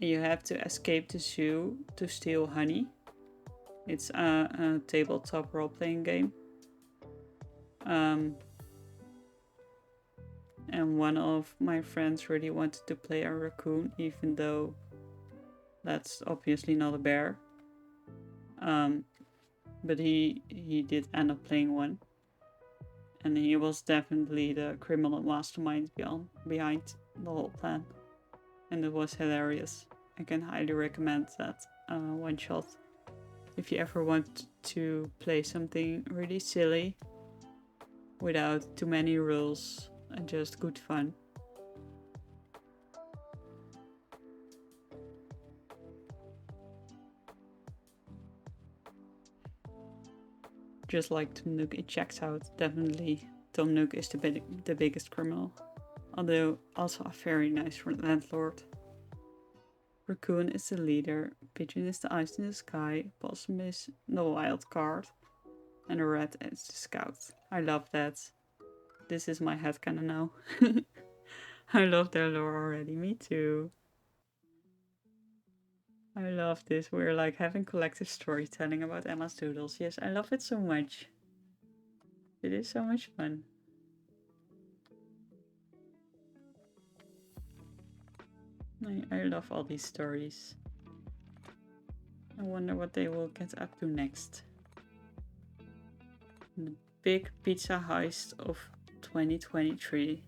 And you have to escape the zoo to steal honey. It's a tabletop role-playing game. And one of my friends really wanted to play a raccoon, even though that's obviously not a bear. But he did end up playing one. And he was definitely the criminal mastermind behind the whole plan. And it was hilarious. I can highly recommend that one shot. If you ever want to play something really silly without too many rules, just good fun. Just like Tom Nook, it checks out. Definitely, Tom Nook is the biggest criminal. Although also a very nice landlord. Raccoon is the leader, Pigeon is the eyes in the sky, Possum is the wild card, and a rat is the scout. I love that. This is my headcanon now. I love their lore already, me too. I love this. We're like having collective storytelling about Emma's doodles. Yes, I love it so much. It is so much fun. I love all these stories. I wonder what they will get up to next. The big pizza heist of 2023.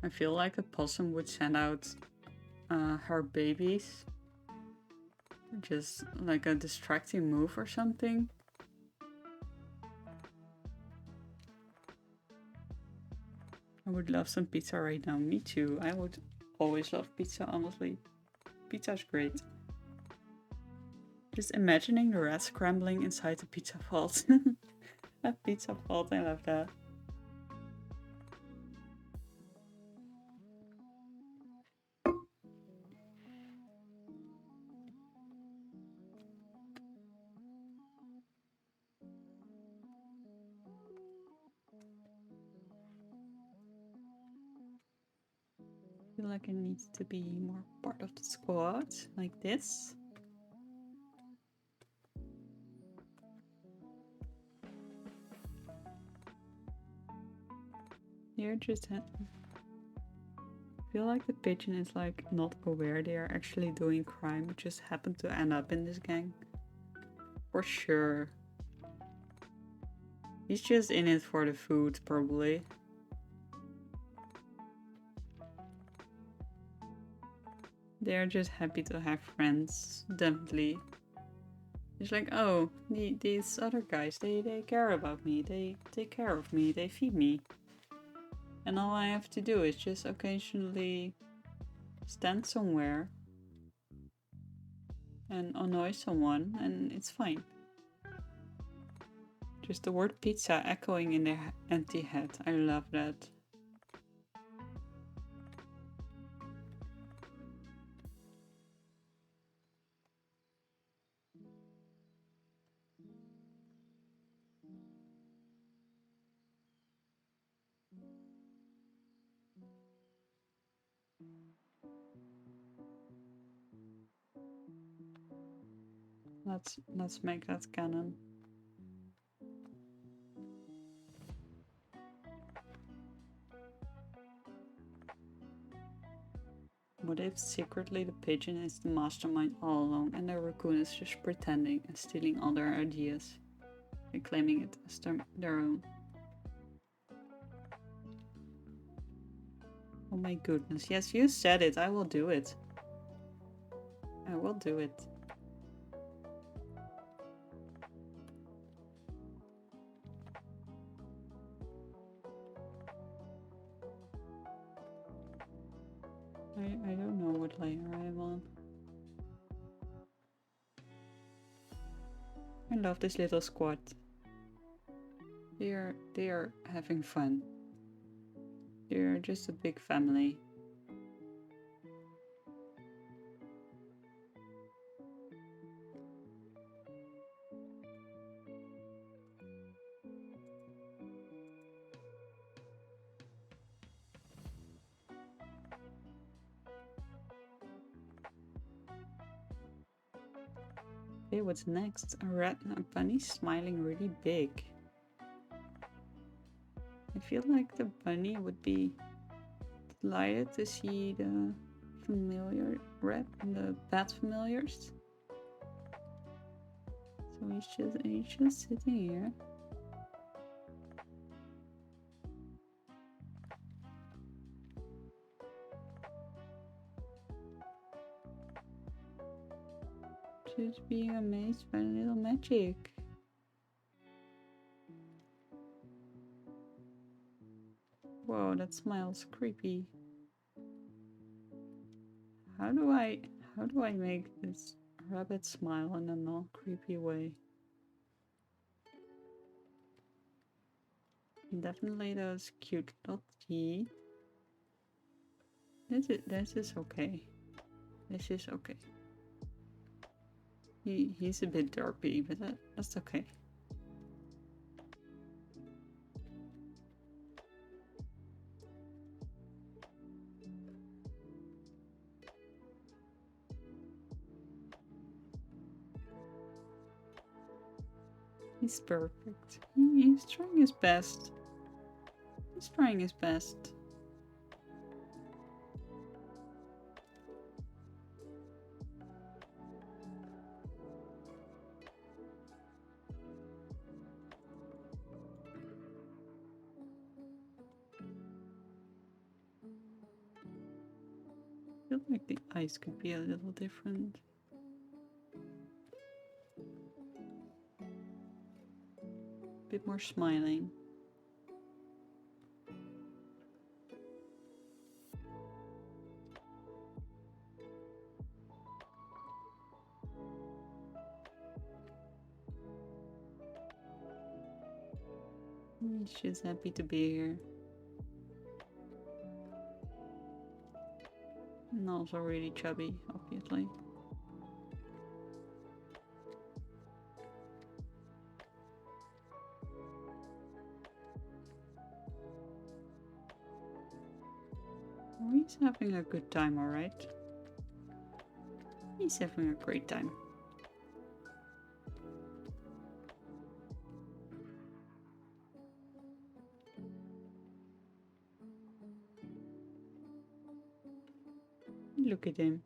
I feel like the possum would send out her babies. Just like a distracting move or something. I would love some pizza right now. Me too. I would always love pizza, honestly. Pizza's great. Just imagining the rat scrambling inside the pizza vault. A pizza vault, I love that. I feel like I need to be more part of the squad, like this. You're just... I feel like the pigeon is like not aware they are actually doing crime, but just happen to end up in this gang. For sure. He's just in it for the food, probably. They're just happy to have friends, definitely. It's like, oh, these other guys, they care about me, they take care of me, they feed me. And all I have to do is just occasionally stand somewhere and annoy someone, and it's fine. Just the word pizza echoing in their empty head. I love that. Let's make that canon. What if secretly the pigeon is the mastermind all along and the raccoon is just pretending and stealing all their ideas and claiming it as their own? Oh my goodness. Yes, you said it. I will do it. I will do it. I don't know what layer I am on. I love this little squad. They are having fun. They're just a big family. Okay, what's next? A rat and a bunny smiling really big. I feel like the bunny would be delighted to see the familiar rat and the bad familiars. So he's just sitting here. being amazed by the little magic. Whoa, that smile's creepy. How do I make this rabbit smile in a non-creepy way? Definitely those cute little teeth. This is okay. This is okay. He's a bit derpy, but that's okay. He's perfect. He's trying his best. He's trying his best. I feel like the eyes could be a little different. A bit more smiling. She's happy to be here. And also really chubby, obviously. Oh, he's having a good time, alright. He's having a great time. Look at him.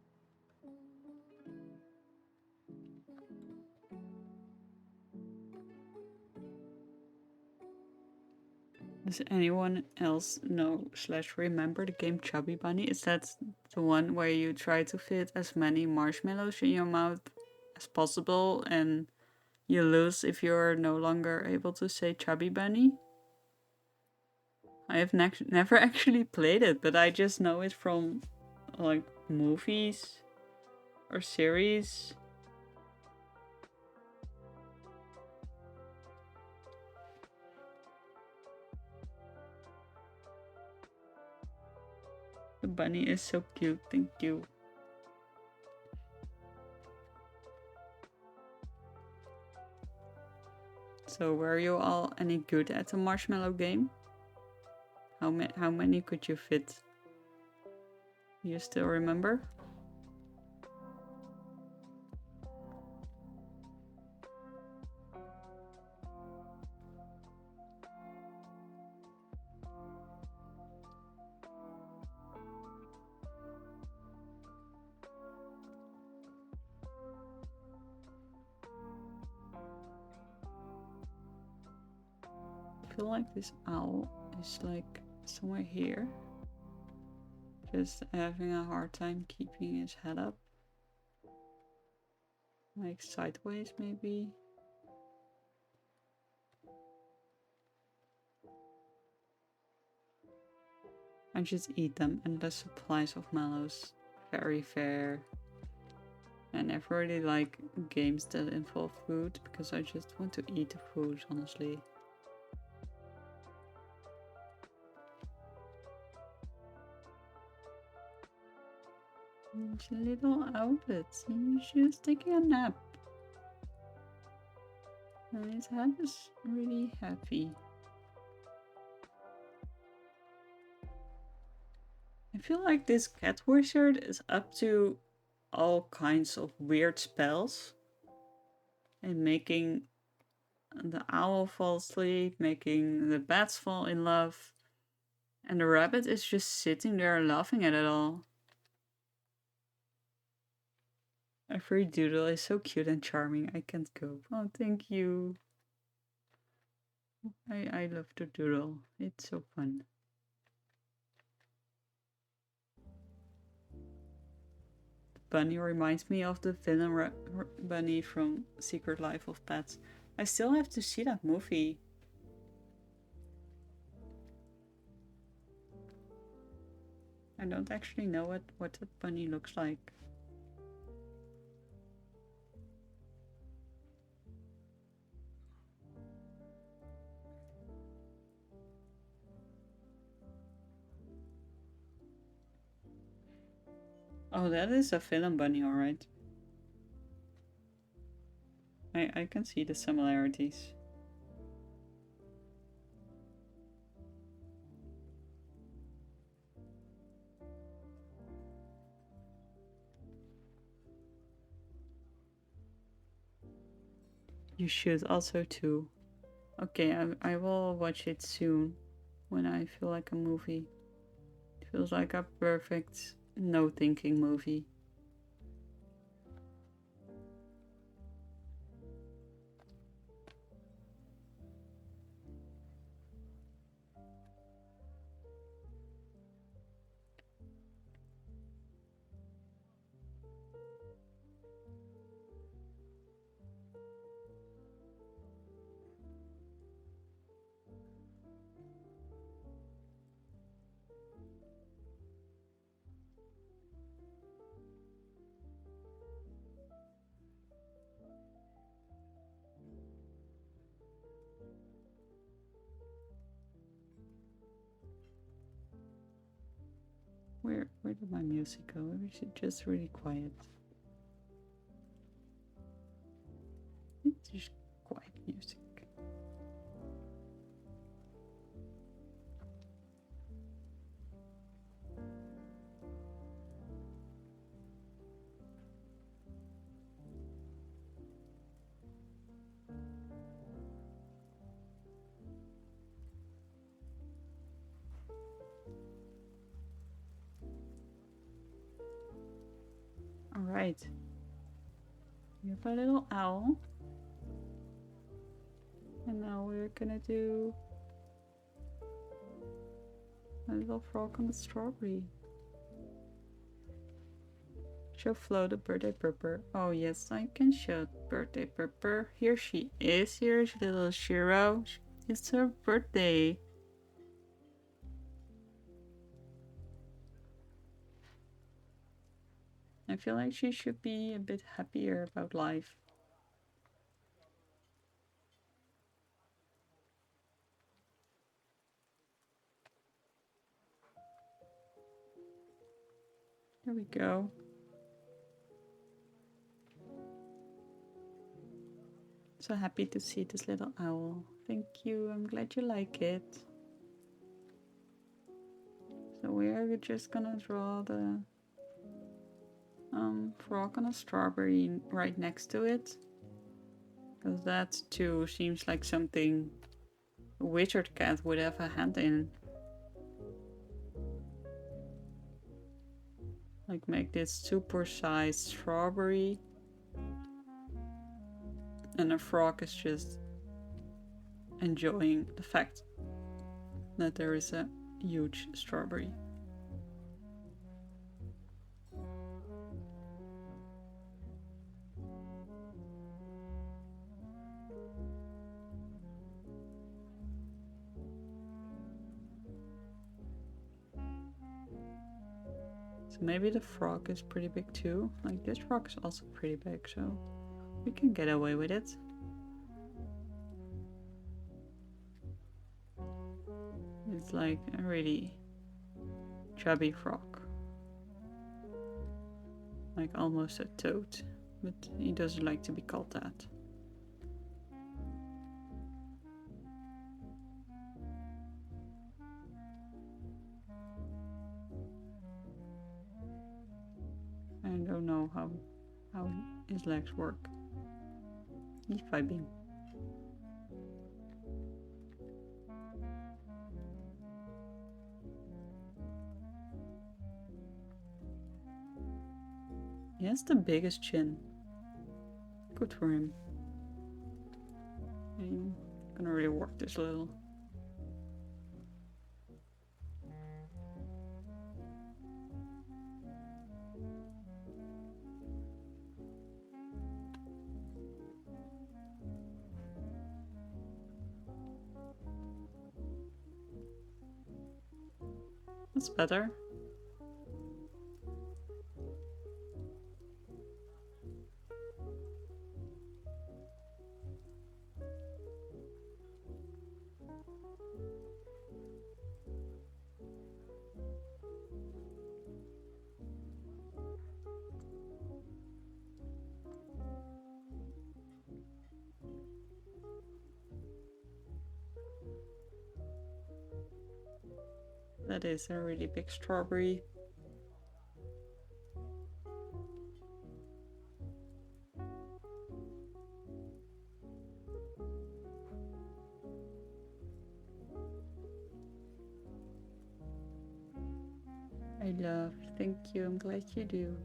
Does anyone else know / remember the game Chubby Bunny? Is that the one where you try to fit as many marshmallows in your mouth as possible and you lose if you're no longer able to say Chubby Bunny? I have never actually played it, but I just know it from like movies or series. The bunny is so cute, thank you. So were you all any good at the marshmallow game? How many could you fit? You still remember? I feel like this owl is like somewhere here. Just having a hard time keeping his head up. Like sideways maybe. I just eat them, endless supplies of mallows. Very fair. I never really like games that involve food because I just want to eat the food, honestly. Little outlets. He's just taking a nap. And his head is really heavy. I feel like this cat wizard is up to all kinds of weird spells. And making the owl fall asleep, making the bats fall in love. And the rabbit is just sitting there laughing at it all. Every doodle is so cute and charming, I can't cope. Oh, thank you. I love to doodle. It's so fun. bunny reminds me of the villain bunny from Secret Life of Pets. I still have to see that movie. I don't actually know what the bunny looks like. Oh, that is a villain bunny, alright. I can see the similarities. You should also too. Okay, I will watch it soon when I feel like a movie. It feels like a perfect no thinking movie. Where did my music go? Maybe it's just really quiet. It's just quiet music. Alright. You have a little owl. And now we're gonna do a little frog on the strawberry. Show Flo the birthday purper. Oh yes, I can show birthday purper. Here she is. Here's little Shiro. It's her birthday. I feel like she should be a bit happier about life. There we go. So happy to see this little owl. Thank you. I'm glad you like it. So we are just gonna draw the frog on a strawberry right next to it. Because that too seems like something a wizard cat would have a hand in. Like make this super sized strawberry. And a frog is just enjoying the fact that there is a huge strawberry. So maybe the frog is pretty big too. Like this frog is also pretty big, so we can get away with it. It's like a really chubby frog. Like almost a toad, but he doesn't like to be called that. I don't know how his legs work. He's vibing. He has the biggest chin. Good for him. I'm gonna rework this a little. That's better. That is a really big strawberry. I love. Thank you. I'm glad you do.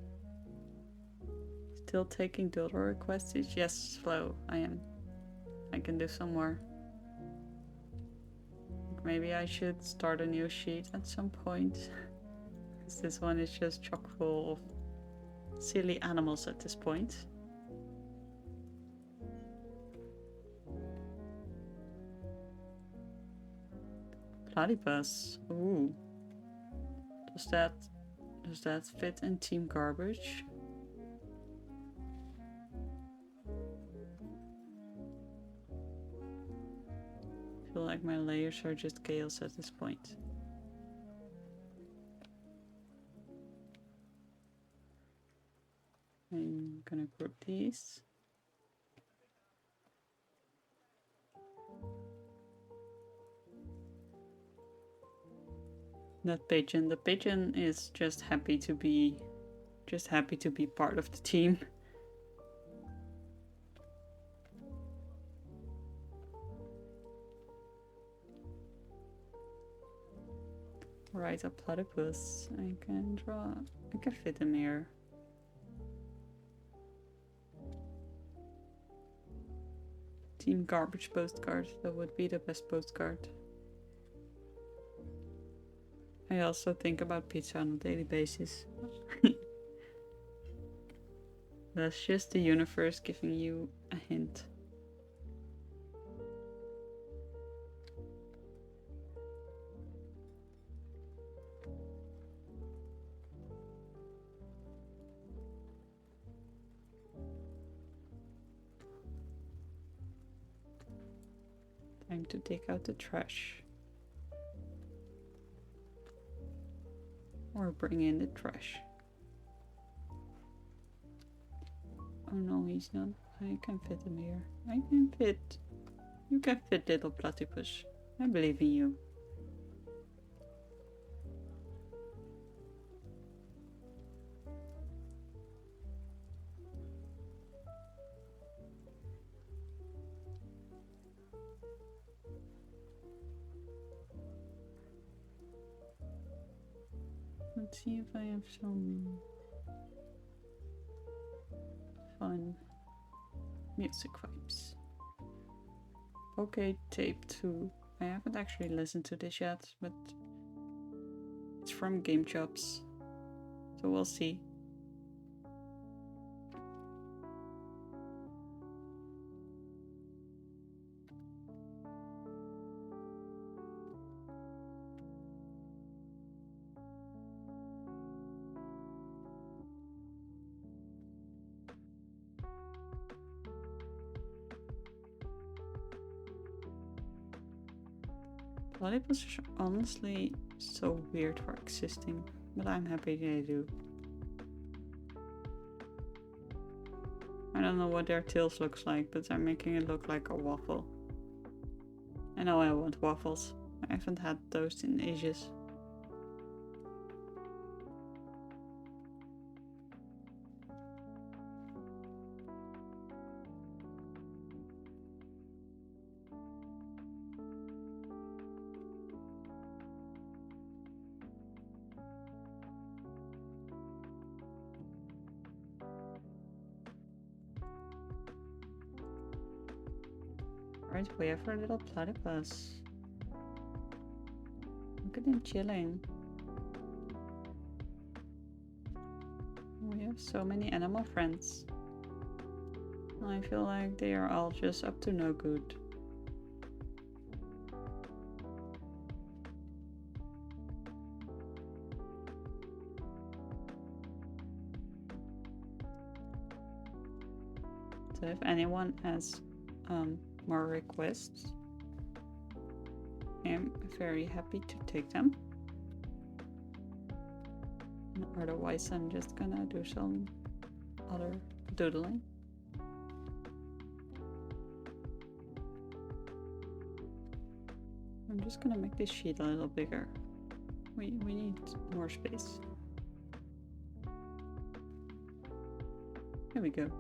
Still taking doodle requests? Yes, slow. I am. I can do some more. Maybe I should start a new sheet at some point. Because this one is just chock full of silly animals at this point. Platypus. Ooh. Does that fit in Team Garbage? I feel like my layers are just chaos at this point. I'm gonna group these. That pigeon. The pigeon is just happy to be part of the team. Right, a platypus. I can fit him here. Team Garbage postcard. That would be the best postcard. I also think about pizza on a daily basis. That's just the universe giving you a hint. Time to take out the trash. Or bring in the trash. Oh no, he's not. I can fit him here. I can fit. You can fit, little platypus. I believe in you. Let's see if I have some fun music vibes. Okay, tape 2. I haven't actually listened to this yet, but it's from Game Chops, so we'll see. Platypus is honestly so weird for existing, but I'm happy they do. I don't know what their tails looks like, but I'm making it look like a waffle. I know I want waffles. I haven't had those in ages. Right, we have our little platypus. Look at him chilling. We have so many animal friends. I feel like they are all just up to no good. So if anyone has more requests, I'm very happy to take them. Otherwise, I'm just gonna do some other doodling. I'm just gonna make this sheet a little bigger. We need more space. Here we go.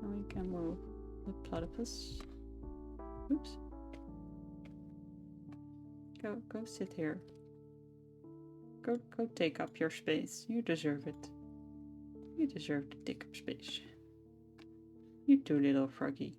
Now we can move the platypus. Oops. Go sit here. Go take up your space. You deserve it. You deserve to take up space. You too, little froggy.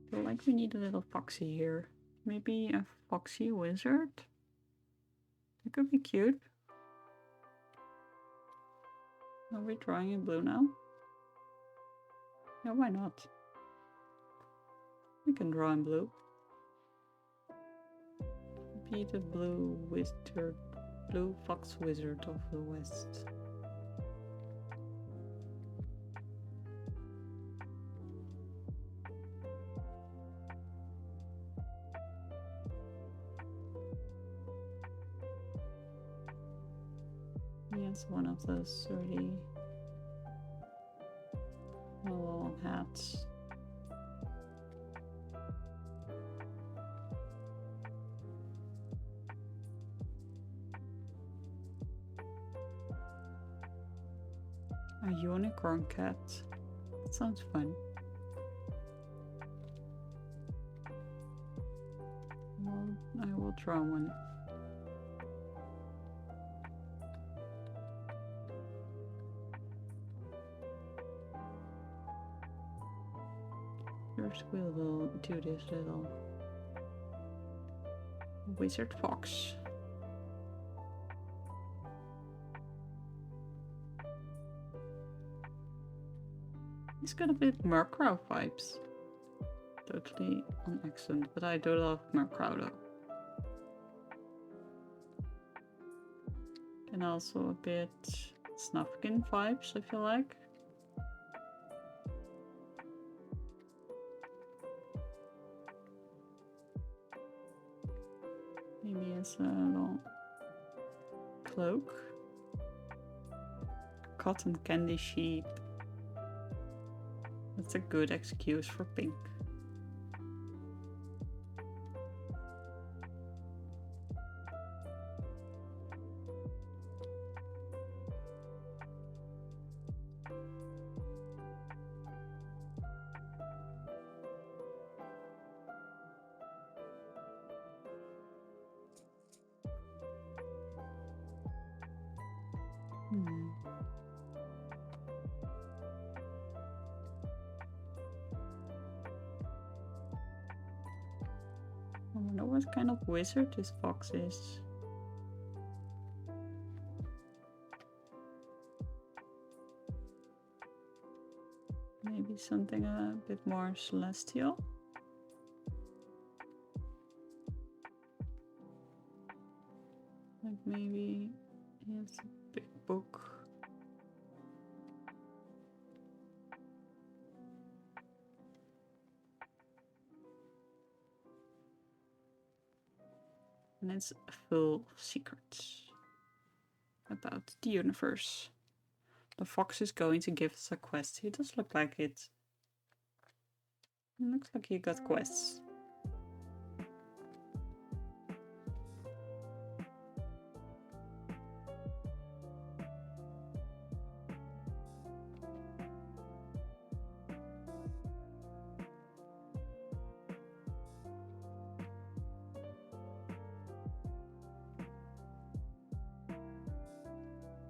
I feel like we need a little foxy here. Maybe a foxy wizard? That could be cute. Are we drawing in blue now? Yeah, why not? We can draw in blue. Be the blue wizard, blue fox wizard of the west. Yes, one of those really long hats. A unicorn cat. That sounds fun. Well, I will draw one. First we will do this little wizard fox. He's got a bit Murkrow vibes. Totally on accident, but I do love Murkrow though. And also a bit Snufkin vibes, I feel like. Maybe as a little cloak. Cotton candy sheep. That's a good excuse for pink. I wonder what kind of wizard this fox is. Maybe something a bit more celestial. Like maybe it's a big book. And it's full of secrets about the universe. The fox is going to give us a quest. He does look like it. It looks like he got quests.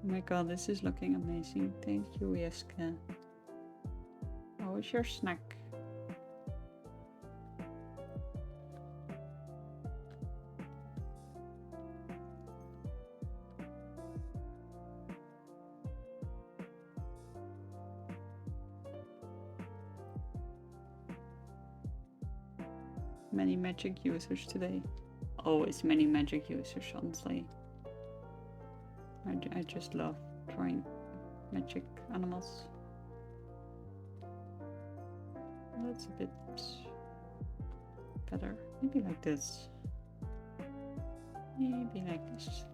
Oh my god, this is looking amazing. Thank you, Jeske. How was your snack? Many magic users today. Always many magic users, honestly. I just love drawing magic animals. That's a bit better. Maybe like this. Maybe like this.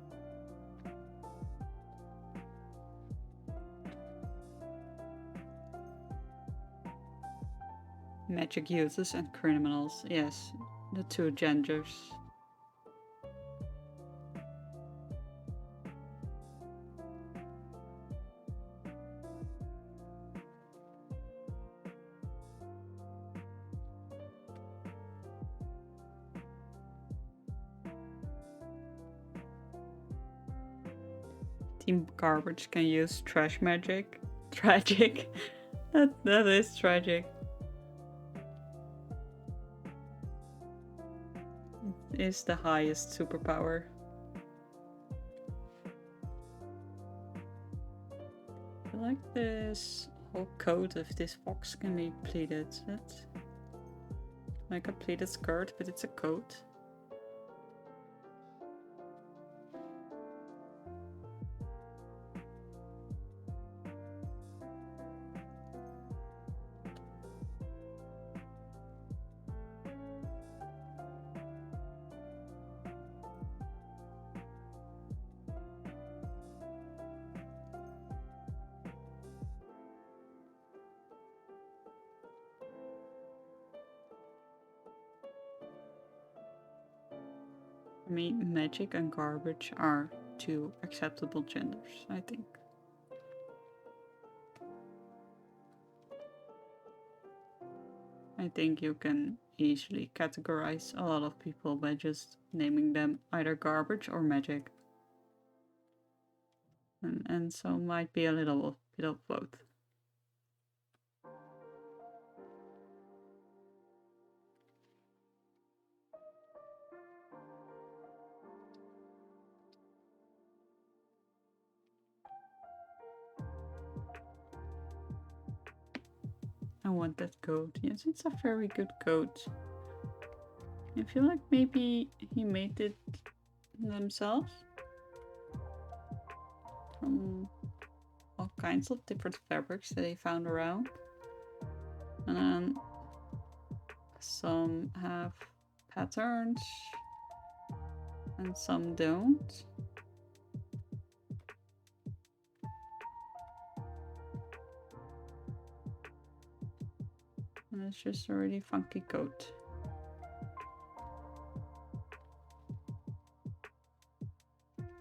Magic users and criminals. Yes, the two genders. Team Garbage can use trash magic. Tragic. That is tragic. It is the highest superpower. I like this whole coat of this fox can be pleated. That's like a pleated skirt, but it's a coat. I mean, magic and garbage are two acceptable genders, I think. I think you can easily categorize a lot of people by just naming them either garbage or magic. And so might be a little bit of both. I want that coat. Yes, it's a very good coat. I feel like maybe he made it themselves from all kinds of different fabrics that they found around. And then some have patterns and some don't. And it's just a really funky coat.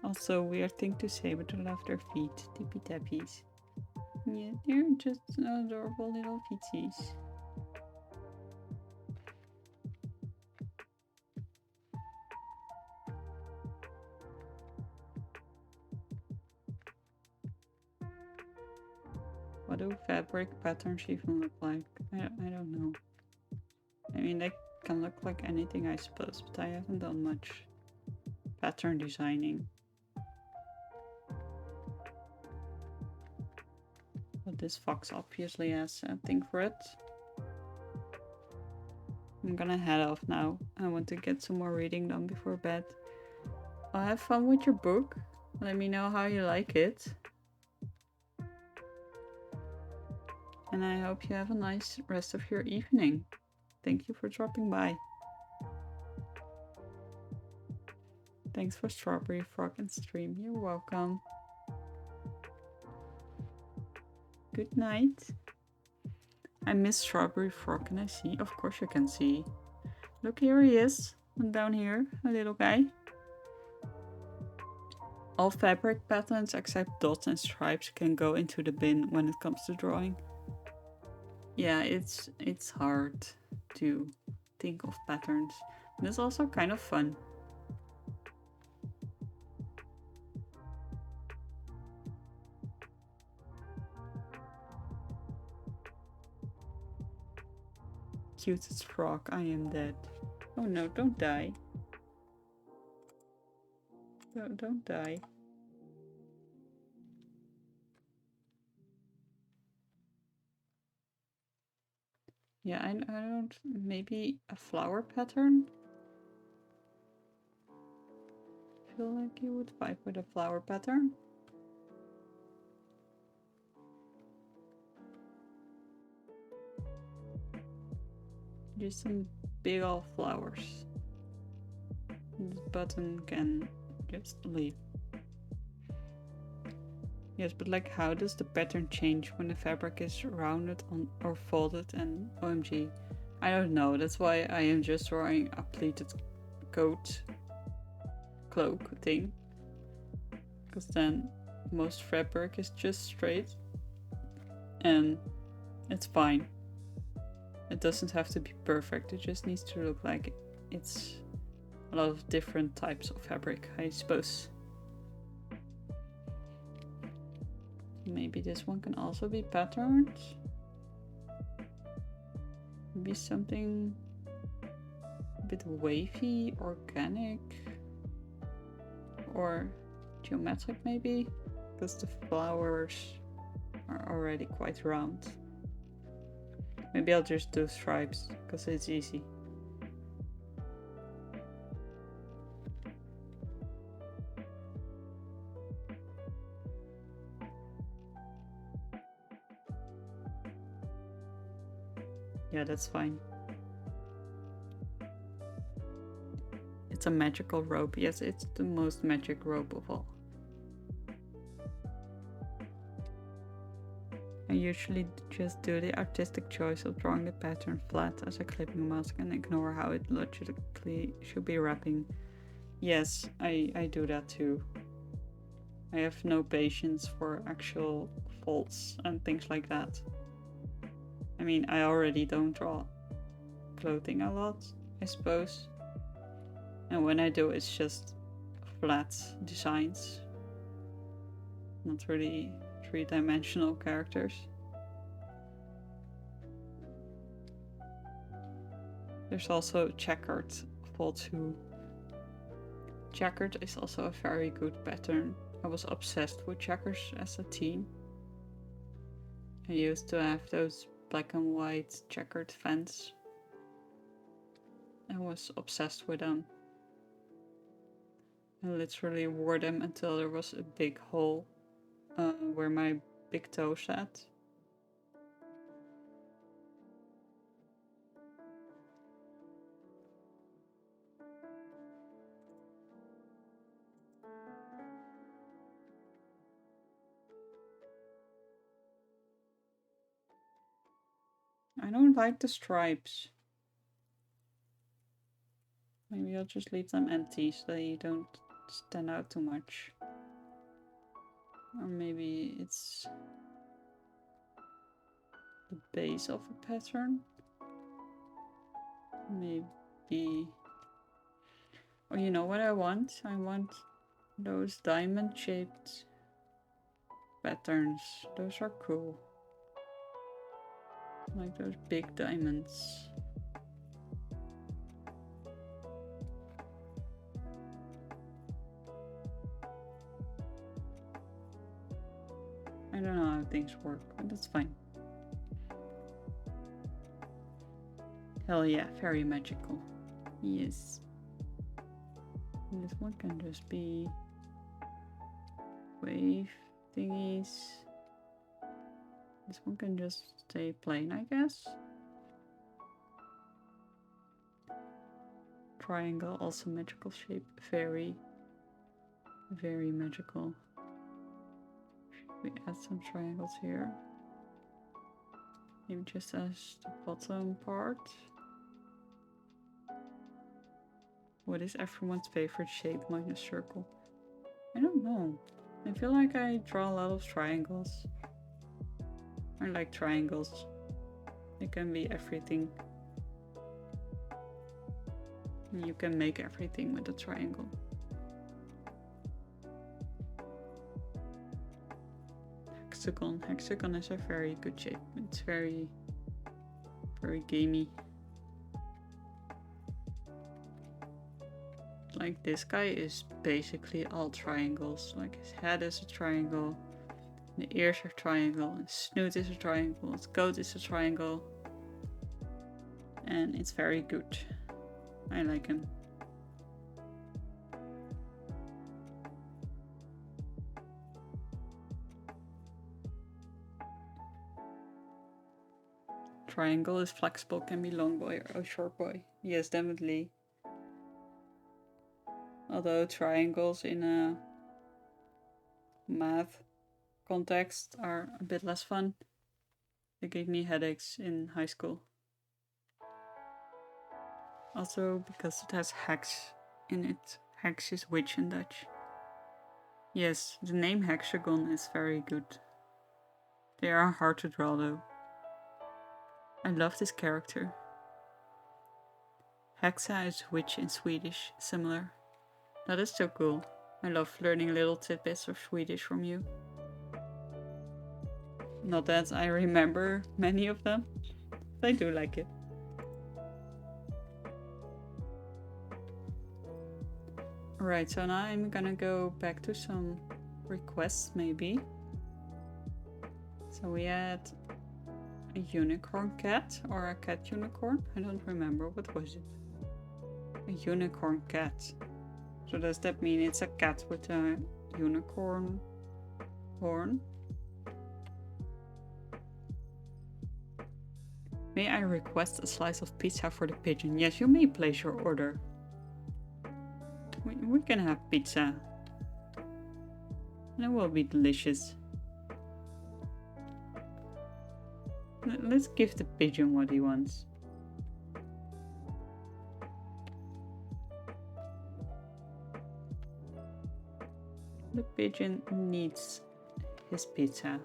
Also, weird thing to say, but I love their feet. Tippy tappies. Yeah, they're just adorable little feetsies. What do fabric patterns even look like? I don't know. I mean, they can look like anything, I suppose, but I haven't done much pattern designing. But this fox obviously has a thing for it. I'm gonna head off now. I want to get some more reading done before bed. Well, have fun with your book. Let me know how you like it. And I hope you have a nice rest of your evening. Thank you for dropping by. Thanks for Strawberry Frog and stream. You're welcome. Good night. I miss Strawberry Frog. Can I see? Of course you can see. Look, here he is. And down here, a little guy. All fabric patterns except dots and stripes can go into the bin when it comes to drawing. Yeah, it's hard to think of patterns. And it's also kind of fun. Cutest frog, I am dead. Oh no, don't die. Don't die. Yeah, I don't... Maybe a flower pattern? I feel like you would vibe with a flower pattern. Just some big old flowers. This button can just leave. Yes, but like how does the pattern change when the fabric is rounded on or folded and OMG? I don't know, that's why I am just drawing a pleated coat cloak thing. Because then most fabric is just straight and it's fine. It doesn't have to be perfect, it just needs to look like it's a lot of different types of fabric, I suppose. Maybe this one can also be patterned. Maybe something a bit wavy, organic, or geometric maybe, because the flowers are already quite round. Maybe I'll just do stripes, because it's easy. Yeah, that's fine. It's a magical rope. Yes, it's the most magic rope of all. I usually just do the artistic choice of drawing the pattern flat as a clipping mask and ignore how it logically should be wrapping. Yes, I do that too. I have no patience for actual folds and things like that. I mean, I already don't draw clothing a lot, I suppose. And when I do, it's just flat designs. Not really three-dimensional characters. There's also checkered fold 2. Checkered is also a very good pattern. I was obsessed with checkers as a teen. I used to have those black and white checkered fans. I was obsessed with them. I literally wore them until there was a big hole where my big toe sat. I don't like the stripes. Maybe I'll just leave them empty so they don't stand out too much. Or maybe it's the base of a pattern. Maybe... Oh, you know what I want? I want those diamond-shaped patterns. Those are cool. Like those big diamonds. I don't know how things work, but that's fine. Hell yeah, very magical. Yes. And this one can just be wave thingies. This one can just stay plain, I guess. Triangle, also magical shape. Very, very magical. Should we add some triangles here? Maybe just as the bottom part. What is everyone's favorite shape minus circle? I don't know. I feel like I draw a lot of triangles. I like triangles. They can be everything. You can make everything with a triangle. Hexagon. Hexagon is a very good shape. It's very, very gamey. Like this guy is basically all triangles. Like his head is a triangle. The ears are triangle, his snoot is a triangle, his coat is a triangle. and it's very good. I like him. Triangle is flexible, can be long boy or short boy. Yes, definitely. Although triangles in a math context are a bit less fun. They gave me headaches in high school. Also because it has hex in it. Hex is witch in Dutch. Yes, the name hexagon is very good. They are hard to draw though. I love this character. Hexa is witch in Swedish, similar. That is so cool. I love learning little tidbits of Swedish from you. Not that I remember many of them, but I do like it. Alright, so now I'm gonna go back to some requests maybe. So we had a unicorn cat or a cat unicorn? I don't remember, what was it? A unicorn cat. So does that mean it's a cat with a unicorn horn? May I request a slice of pizza for the pigeon? Yes, you may place your order. We can have pizza. And it will be delicious. Let's give the pigeon what he wants. The pigeon needs his pizza.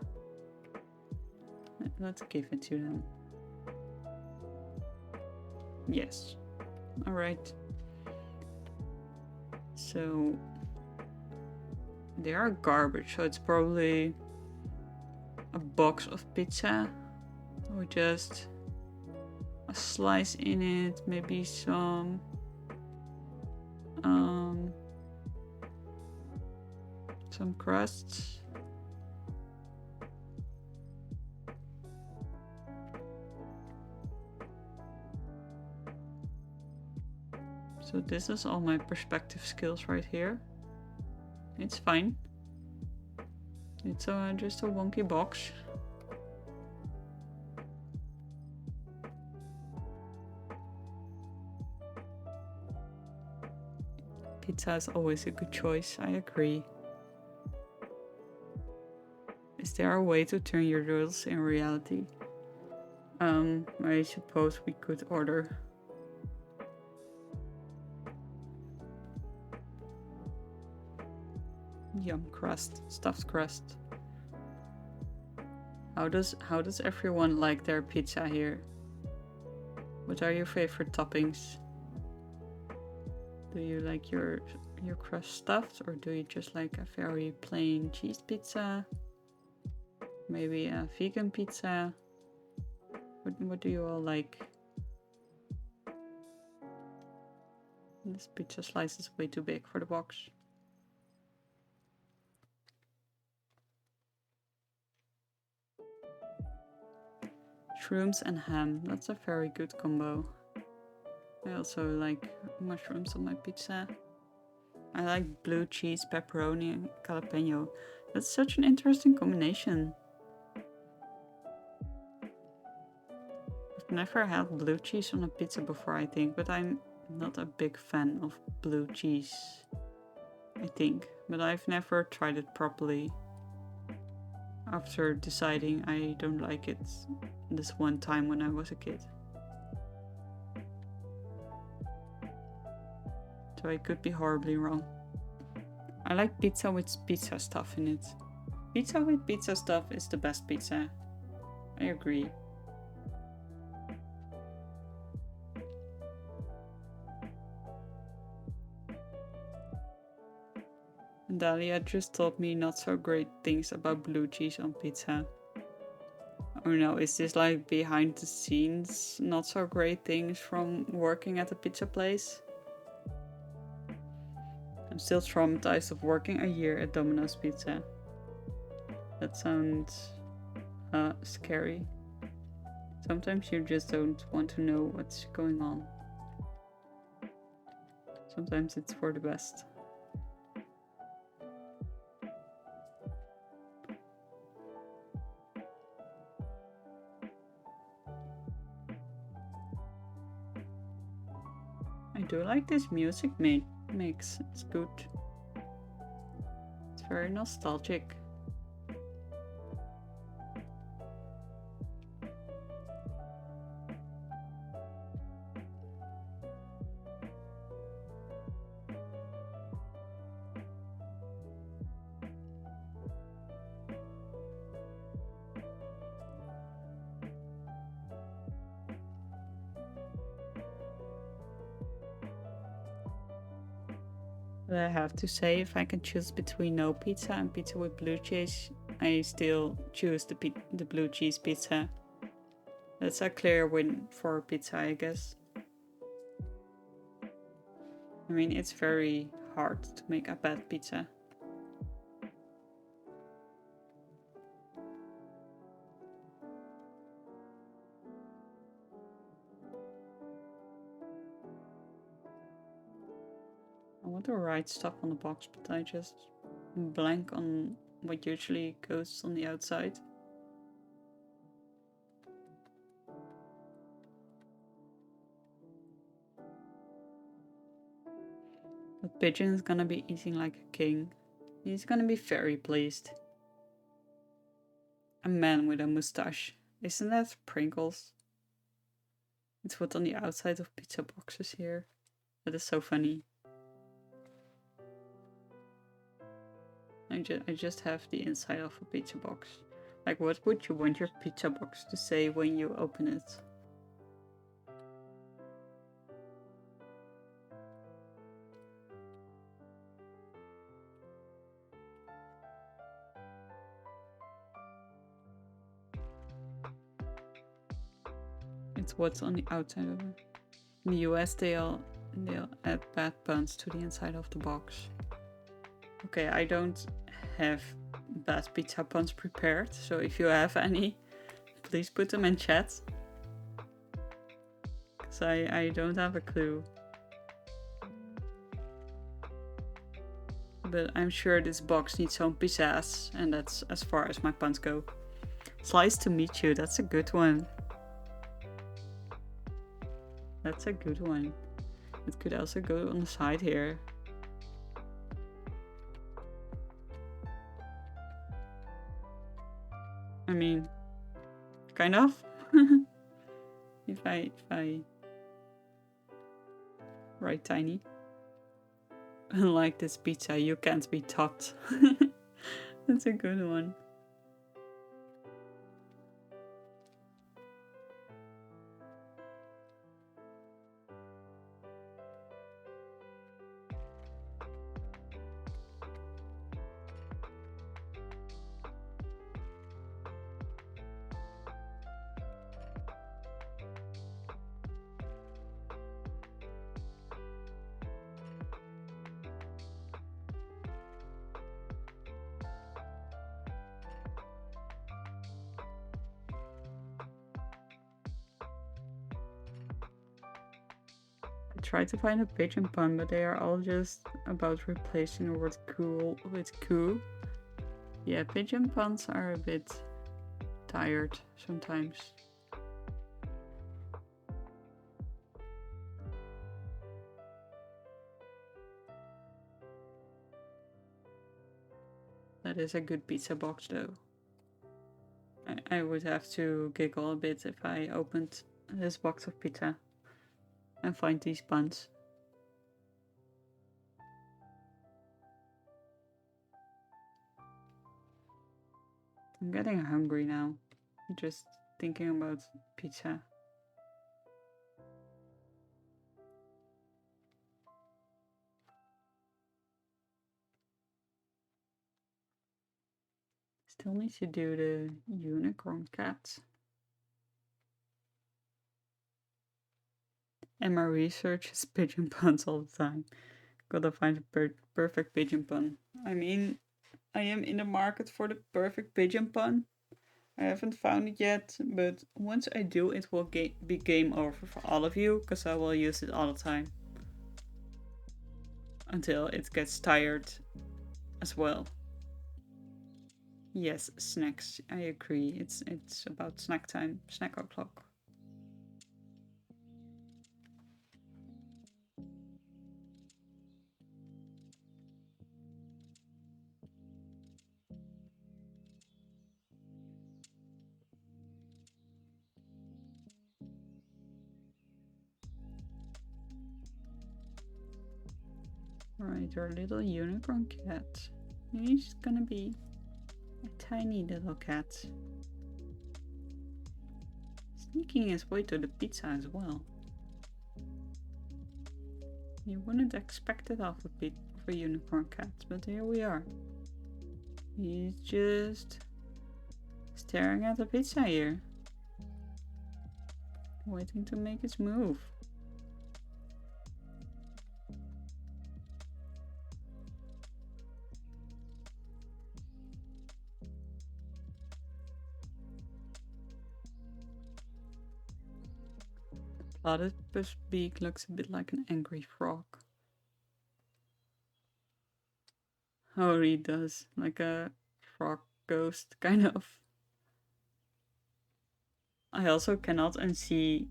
Let's give it to them. Yes. Alright. So they are garbage, so it's probably a box of pizza or just a slice in it, maybe some crusts. So this is all my perspective skills right here. It's fine. It's just a wonky box. Pizza is always a good choice, I agree. Is there a way to turn your doodles in reality? I suppose we could order. Yum crust, stuffed crust. How does everyone like their pizza here? What are your favorite toppings? Do you like your crust stuffed, or do you just like a very plain cheese pizza? Maybe a vegan pizza? What do you all like? This pizza slice is way too big for the box. Shrooms and ham, that's a very good combo. I also like mushrooms on my pizza. I like blue cheese, pepperoni and jalapeno. That's such an interesting combination. I've never had blue cheese on a pizza before, I think, but I'm not a big fan of blue cheese, I think. But I've never tried it properly after deciding I don't like it this one time when I was a kid. So I could be horribly wrong. I like pizza with pizza stuff in it. Pizza with pizza stuff is the best pizza. I agree. Dahlia just told me not so great things about blue cheese on pizza. Oh no, is this like behind the scenes not so great things from working at a pizza place? I'm still traumatized of working a year at Domino's Pizza. That sounds scary. Sometimes you just don't want to know what's going on. Sometimes it's for the best. I do like this music mix. It's good. It's very nostalgic. But I have to say, if I can choose between no pizza and pizza with blue cheese, I still choose the blue cheese pizza. That's a clear win for pizza, I guess. I mean, it's very hard to make a bad pizza. I want to write stuff on the box, but I just blank on what usually goes on the outside. But Pigeon is gonna be eating like a king. He's gonna be very pleased. A man with a mustache. Isn't that Pringles? It's what's on the outside of pizza boxes here. That is so funny. I just have the inside of a pizza box. Like, what would you want your pizza box to say when you open it? It's what's on the outside of it. In the US, they'll add bad puns to the inside of the box. Okay, I don't have bad pizza puns prepared, so if you have any, please put them in chat. Because I don't have a clue. But I'm sure this box needs some pizzazz, and that's as far as my puns go. Slice to meet you, that's a good one. That's a good one. It could also go on the side here. I mean, kind of. if I write tiny. Unlike this pizza, you can't be topped. That's a good one. Try to find a pigeon pun, but they are all just about replacing the word cool with coo. Yeah, pigeon puns are a bit tired sometimes. That is a good pizza box though. I would have to giggle a bit if I opened this box of pizza and find these puns. I'm getting hungry now, just thinking about pizza. Still need to do the unicorn cat. And my research is pigeon puns all the time. Gotta find a perfect pigeon pun. I mean, I am in the market for the perfect pigeon pun. I haven't found it yet, but once I do, it will be game over for all of you, because I will use it all the time. Until it gets tired as well. Yes, snacks. I agree. It's about snack time, snack o'clock. Right, our little unicorn cat. He's gonna be a tiny little cat. Sneaking his way to the pizza as well. You wouldn't expect it of a unicorn cat, but here we are. He's just staring at the pizza here. Waiting to make its move. Platypus beak looks a bit like an angry frog. Oh, he does. Like a frog ghost, kind of. I also cannot unsee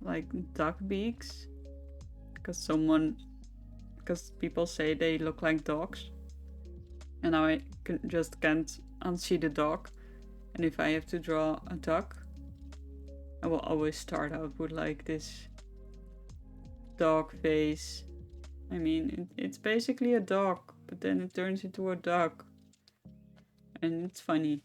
like duck beaks. Because people say they look like dogs. And I just can't unsee the dog. And if I have to draw a duck, I will always start out with like this dog face. I mean, it's basically a dog, but then it turns into a duck. And it's funny.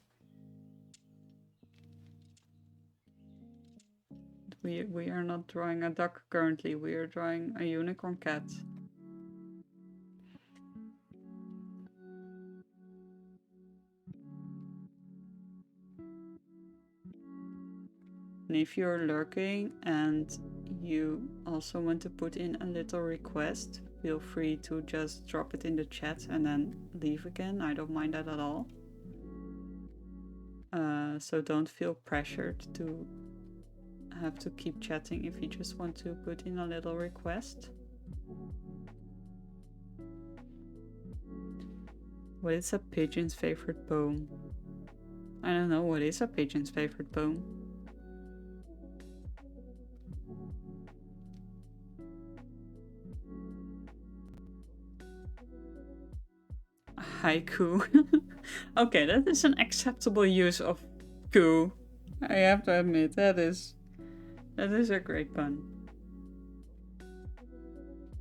We are not drawing a duck currently, we are drawing a unicorn cat. And if you're lurking and you also want to put in a little request, feel free to just drop it in the chat and then leave again. I don't mind that at all. So don't feel pressured to have to keep chatting if you just want to put in a little request. What is a pigeon's favorite poem? I don't know, what is a pigeon's favorite poem? Haiku. Okay, that is an acceptable use of ku. I have to admit, that is a great pun.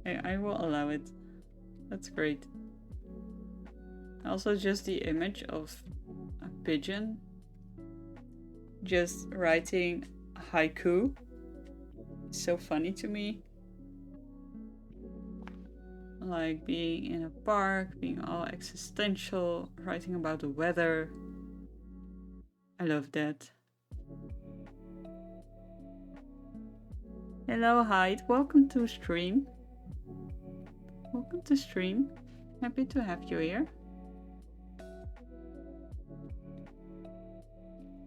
I will allow it. That's great. Also, just the image of a pigeon just writing haiku is so funny to me. Like being in a park, being all existential, writing about the weather. I love that. Hello, Hyde. Welcome to stream. Welcome to stream. Happy to have you here.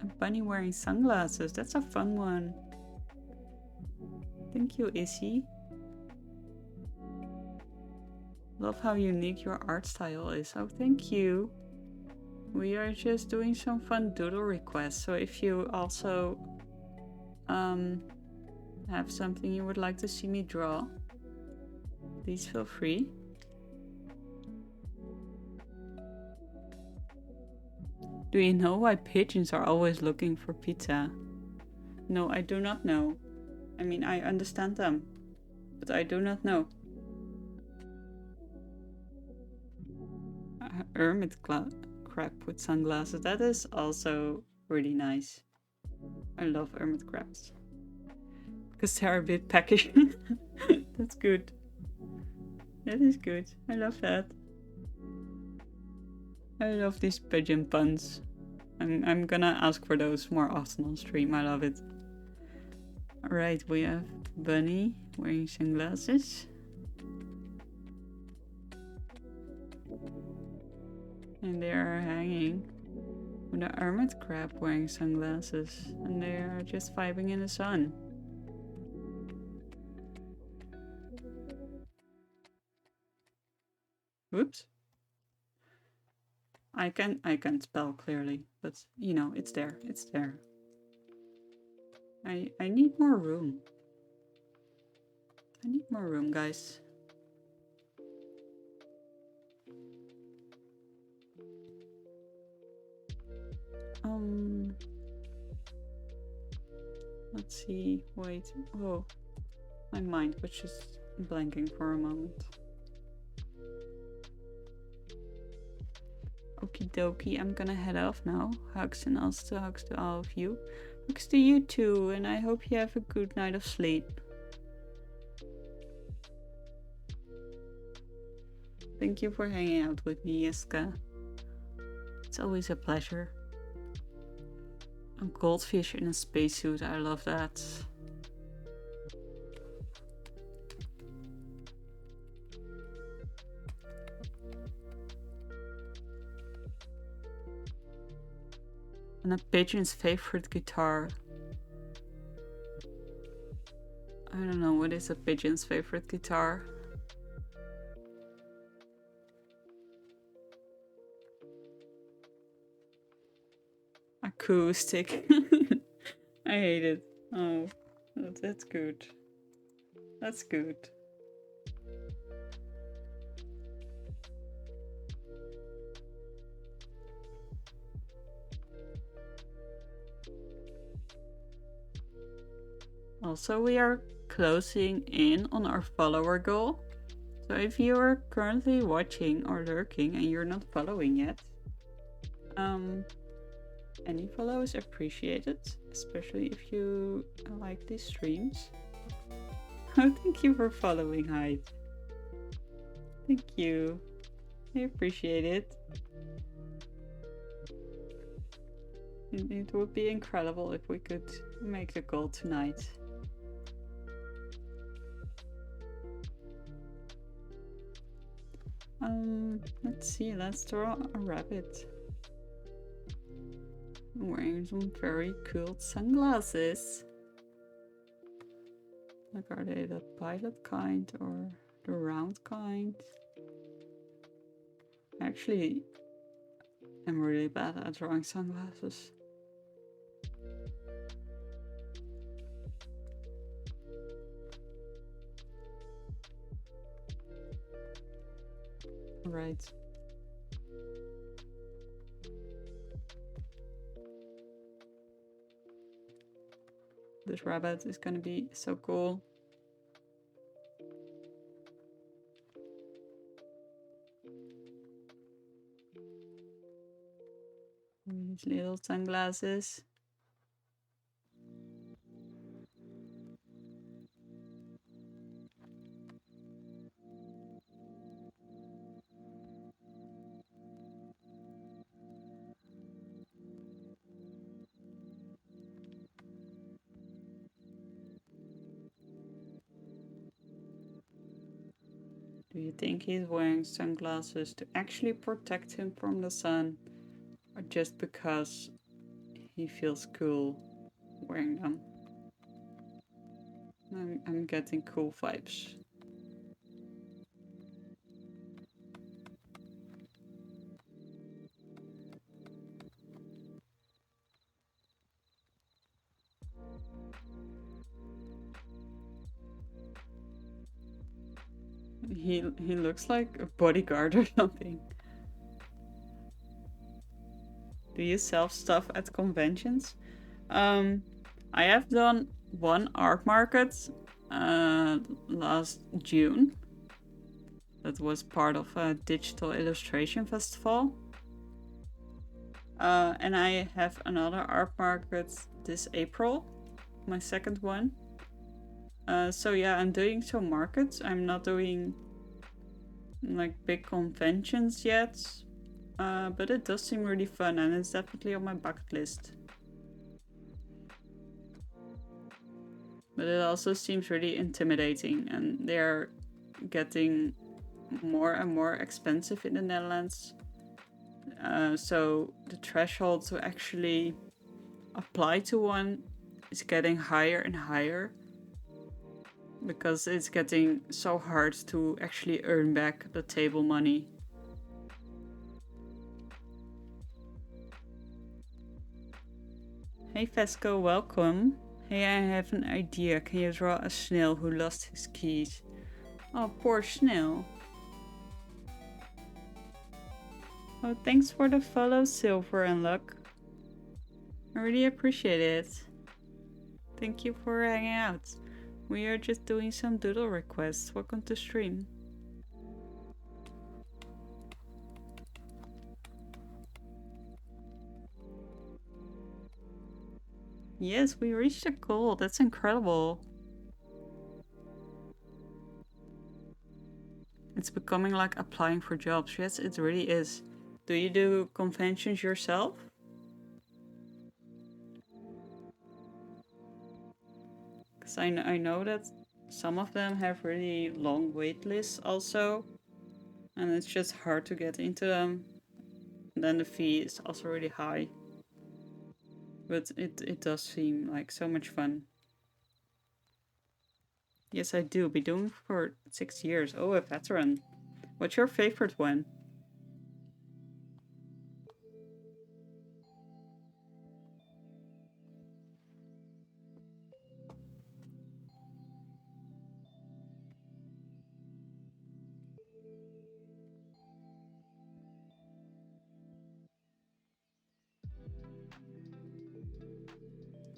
A bunny wearing sunglasses. That's a fun one. Thank you, Issy. Love how unique your art style is. Oh, thank you. We are just doing some fun doodle requests. So if you also have something you would like to see me draw, please feel free. Do you know why pigeons are always looking for pizza? No, I do not know. I mean, I understand them, but I do not know. Hermit crab with sunglasses. That is also really nice. I love hermit crabs. Because they're a bit peckish. That's good. That is good. I love that. I love these pigeon puns. I'm gonna ask for those more often on stream. I love it. Alright, we have Bunny wearing sunglasses. And they are hanging With a hermit crab wearing sunglasses, and they are just vibing in the sun. Whoops. I can't spell clearly, but you know, it's there. It's there. I need more room. I need more room, guys. Let's see. Wait. Oh, my mind was just blanking for a moment. Okie dokie, I'm gonna head off now. Hugs and also hugs to all of you. Hugs to you too, and I hope you have a good night of sleep. Thank you for hanging out with me, Jeska. It's always a pleasure. A goldfish in a spacesuit, I love that. And a pigeon's favorite guitar. I don't know, what is a pigeon's favorite guitar? Acoustic. I hate it. Oh, that's good. That's good. Also, we are closing in on our follower goal. So if you are currently watching or lurking and you're not following yet, any follow is appreciated, especially if you like these streams. Oh, thank you for following, Hyde. Thank you. I appreciate it. It would be incredible if we could make the goal tonight. Let's see, let's draw a rabbit. I'm wearing some very cool sunglasses. Like, are they the pilot kind or the round kind? Actually, I'm really bad at drawing sunglasses. Right. This rabbit is gonna be so cool. These little sunglasses. Do you think he's wearing sunglasses to actually protect him from the sun, or just because he feels cool wearing them? I'm getting cool vibes. He looks like a bodyguard or something. Do you sell stuff at conventions? I have done one art market last June. That was part of a digital illustration festival. And I have another art market this April, my second one. So yeah, I'm doing some markets. I'm not doing like big conventions yet, but it does seem really fun and it's definitely on my bucket list. But it also seems really intimidating, and they're getting more and more expensive in the Netherlands. So the threshold to actually apply to one is getting higher and higher because it's getting so hard to actually earn back the table money. Hey Vesco, welcome. Hey, I have an idea. Can you draw a snail who lost his keys? Oh, poor snail. Oh, thanks for the follow, Silver and Luck. I really appreciate it. Thank you for hanging out. We are just doing some doodle requests. Welcome to stream. Yes, we reached a goal. That's incredible. It's becoming like applying for jobs. Yes, it really is. Do you do conventions yourself? Because I know that some of them have really long wait lists also. And it's just hard to get into them. And then the fee is also really high. But it does seem like so much fun. Yes, I do. Been doing for 6 years. Oh, a veteran. What's your favorite one?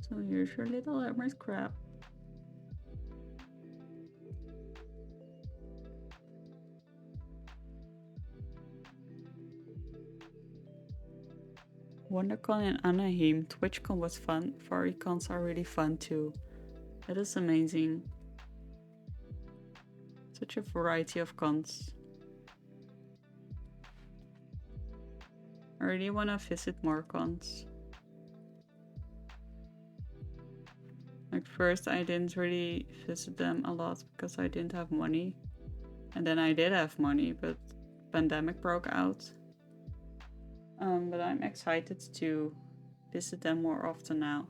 So here's your little hermit crab. WonderCon and Anaheim. TwitchCon was fun. FurryCons are really fun too. That is amazing. Such a variety of cons. I really want to visit more cons. Like first I didn't really visit them a lot because I didn't have money. And then I did have money, but pandemic broke out. But I'm excited to visit them more often now.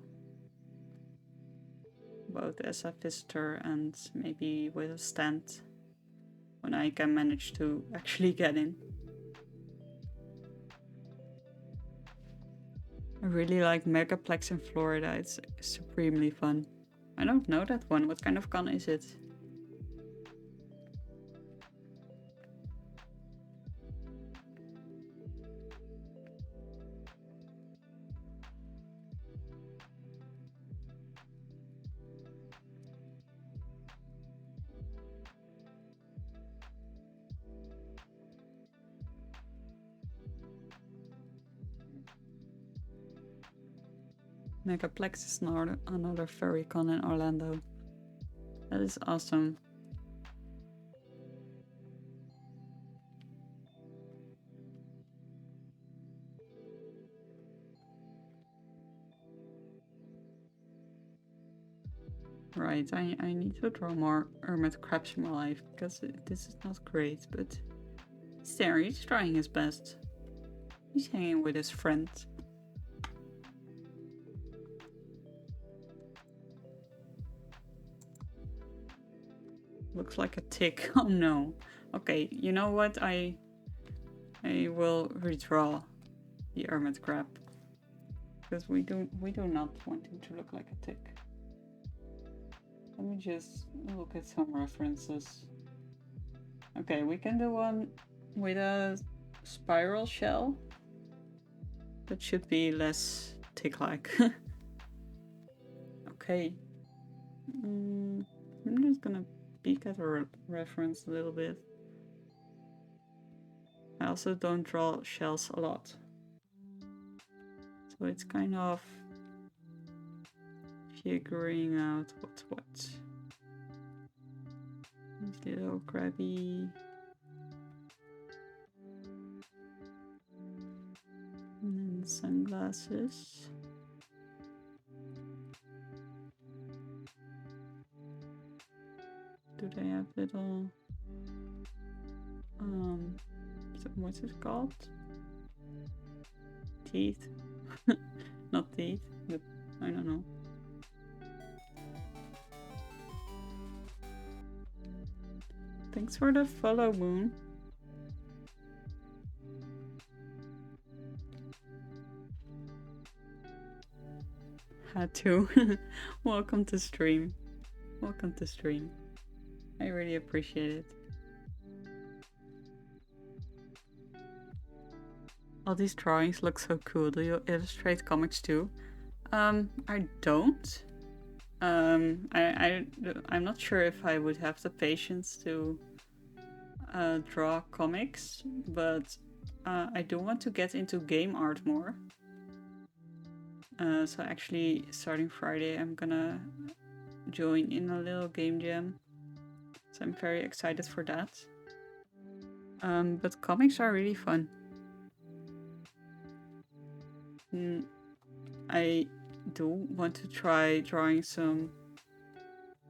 Both as a visitor and maybe with a stand when I can manage to actually get in. I really like Megaplex in Florida. It's supremely fun. I don't know that one. What kind of con is it? Megaplex is another furry con in Orlando. That is awesome. Right, I need to draw more hermit crabs in my life because this is not great, but he's there, he's trying his best. He's hanging with his friend. Looks like a tick. Oh no. Okay, you know what? I will redraw the hermit crab because we do not want him to look like a tick. Let me just look at some references. Okay, we can do one with a spiral shell. That should be less tick-like. Okay. I'm just gonna peek at a reference a little bit. I also don't draw shells a lot. So it's kind of figuring out what's what. These little crabby. And then sunglasses. Do they have little what's it called? teeth. Not teeth, but I don't know. Thanks for the follow, Moon. Had to. Welcome to stream. Welcome to stream. I really appreciate it. All these drawings look so cool. Do you illustrate comics too? I don't. I'm not sure if I would have the patience to draw comics, but I do want to get into game art more. So actually, starting Friday, I'm gonna join in a little game jam. So I'm very excited for that. But comics are really fun. I do want to try drawing some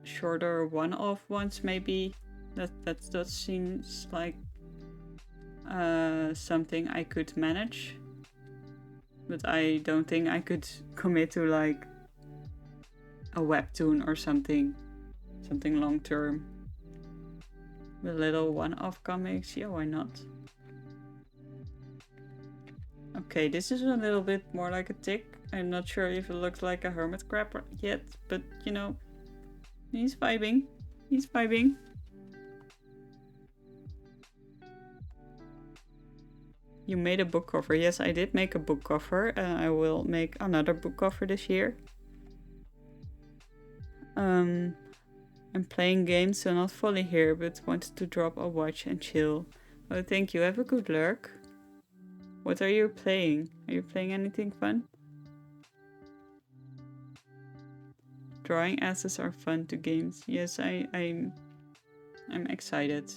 shorter one-off ones, maybe. That seems like something I could manage, but I don't think I could commit to like a webtoon or something long term. The little one-off comics, yeah, why not? Okay, this is a little bit more like a tick. I'm not sure if it looks like a hermit crab yet, but you know, he's vibing. He's vibing. You made a book cover. Yes, I did make a book cover. I will make another book cover this year. I'm playing games, so not fully here, but wanted to drop a watch and chill. Oh, thank you. Have a good lurk. What are you playing? Are you playing anything fun? Drawing assets are fun to games. Yes, I'm excited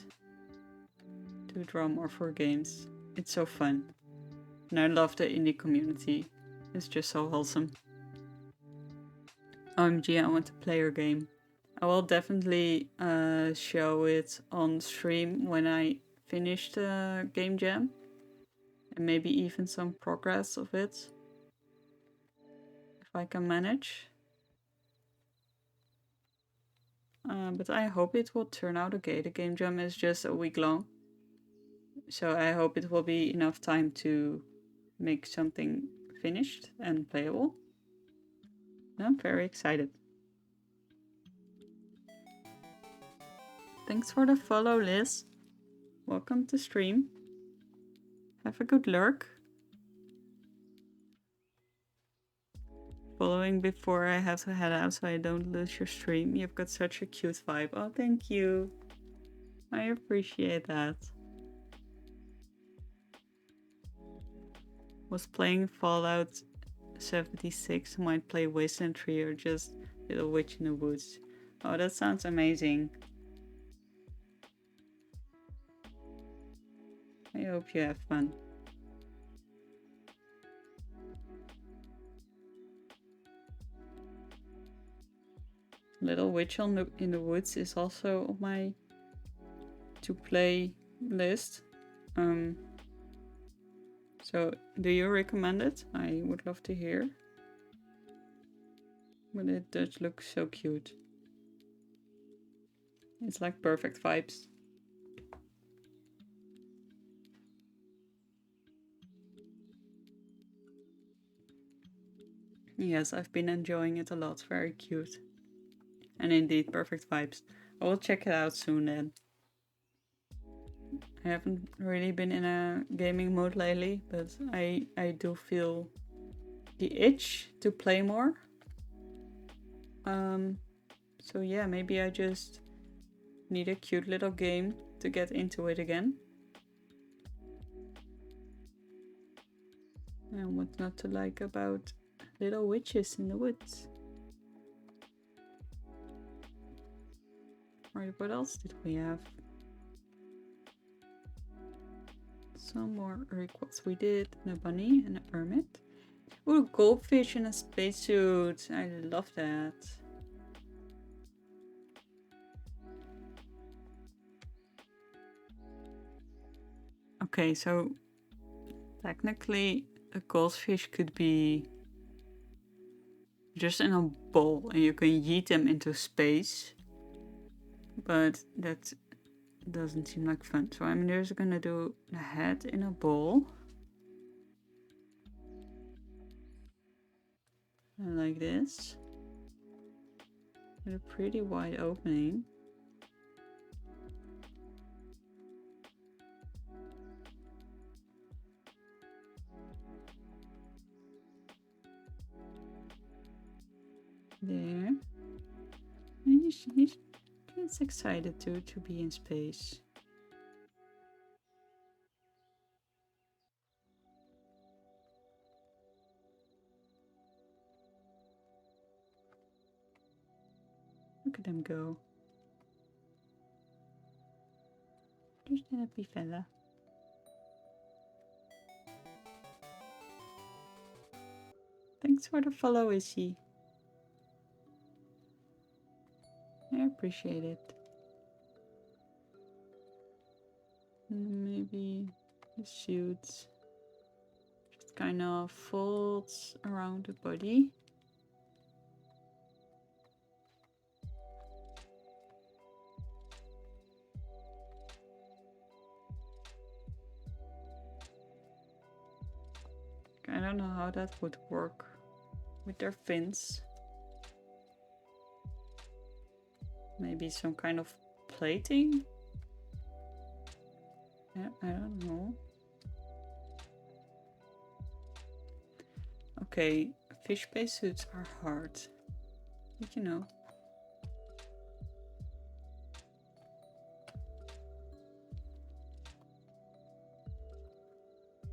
to draw more for games. It's so fun. And I love the indie community. It's just so wholesome. OMG, I want to play your game. I will definitely show it on stream when I finish the game jam. And maybe even some progress of it. If I can manage. But I hope it will turn out okay. The game jam is just a week long. So I hope it will be enough time to make something finished and playable. I'm very excited. Thanks for the follow, Liz. Welcome to stream. Have a good lurk. Following before I have to head out so I don't lose your stream. You've got such a cute vibe. Oh, thank you. I appreciate that. Was playing Fallout 76. Might play Wasteland 3 or just Little Witch in the Woods. Oh, that sounds amazing. I hope you have fun. Little Witch in the Woods is also on my to play list. So do you recommend it? I would love to hear. But it does look so cute. It's like perfect vibes. Yes, I've been enjoying it a lot. Very cute. And indeed, perfect vibes. I will check it out soon then. I haven't really been in a gaming mode lately, but I do feel the itch to play more. So yeah, maybe I just need a cute little game to get into it again. And what's not to like about little witches in the woods? Alright, what else did we have? Some more requests. We did a bunny and a hermit. Ooh, goldfish in a spacesuit. I love that. Okay, so technically a goldfish could be just in a bowl and you can yeet them into space. But that doesn't seem like fun. So I'm just gonna do the head in a bowl. And like this. With a pretty wide opening. There. And he's excited to be in space. Look at him go. Just a happy fella. Thanks for the follow, Issy. I appreciate it. Maybe the suit just kind of folds around the body. I don't know how that would work with their fins. Maybe some kind of plating? Yeah, I don't know. Okay, fish spacesuits are hard. But you know.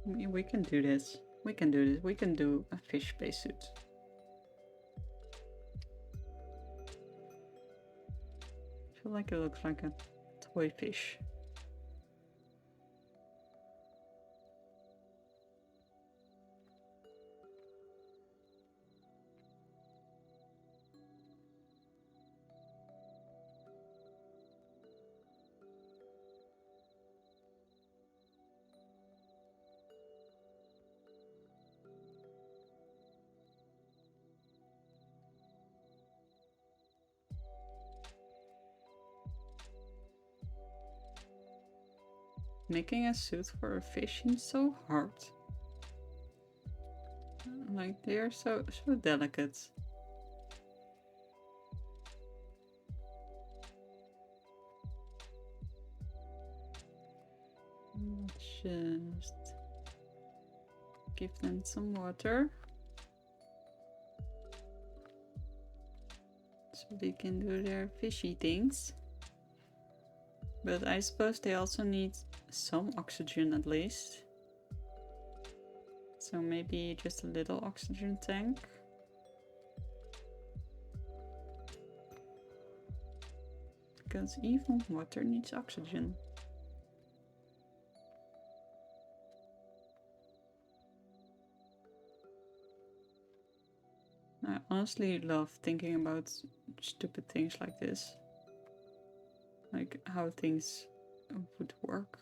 We can do this. We can do this. We can do a fish spacesuit. I feel like it looks like a toy fish. Making a suit for a fish seems so hard. Like they're so delicate. Just give them some water so they can do their fishy things. But I suppose they also need some oxygen at least. So maybe just a little oxygen tank. Because even water needs oxygen. I honestly love thinking about stupid things like this. Like how things would work.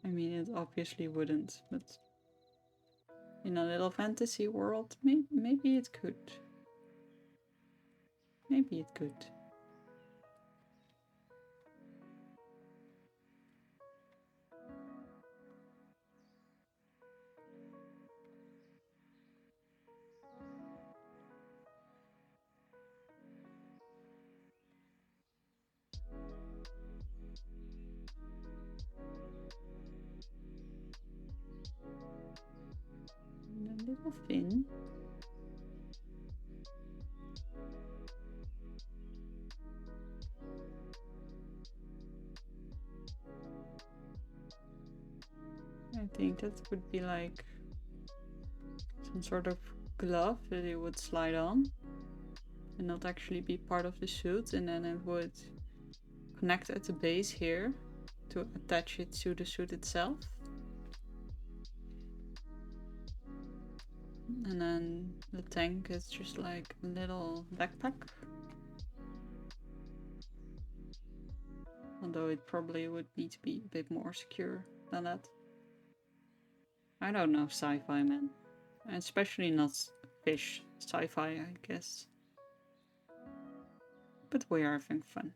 I mean, it obviously wouldn't, but in a little fantasy world, maybe it could. Maybe it could. And a little fin. I think that would be like some sort of glove that it would slide on and not actually be part of the suit, and then it would connect at the base here to attach it to the suit itself. And then the tank is just like a little backpack. Although it probably would need to be a bit more secure than that. I don't know sci-fi, man. Especially not fish sci-fi, I guess. But we are having fun.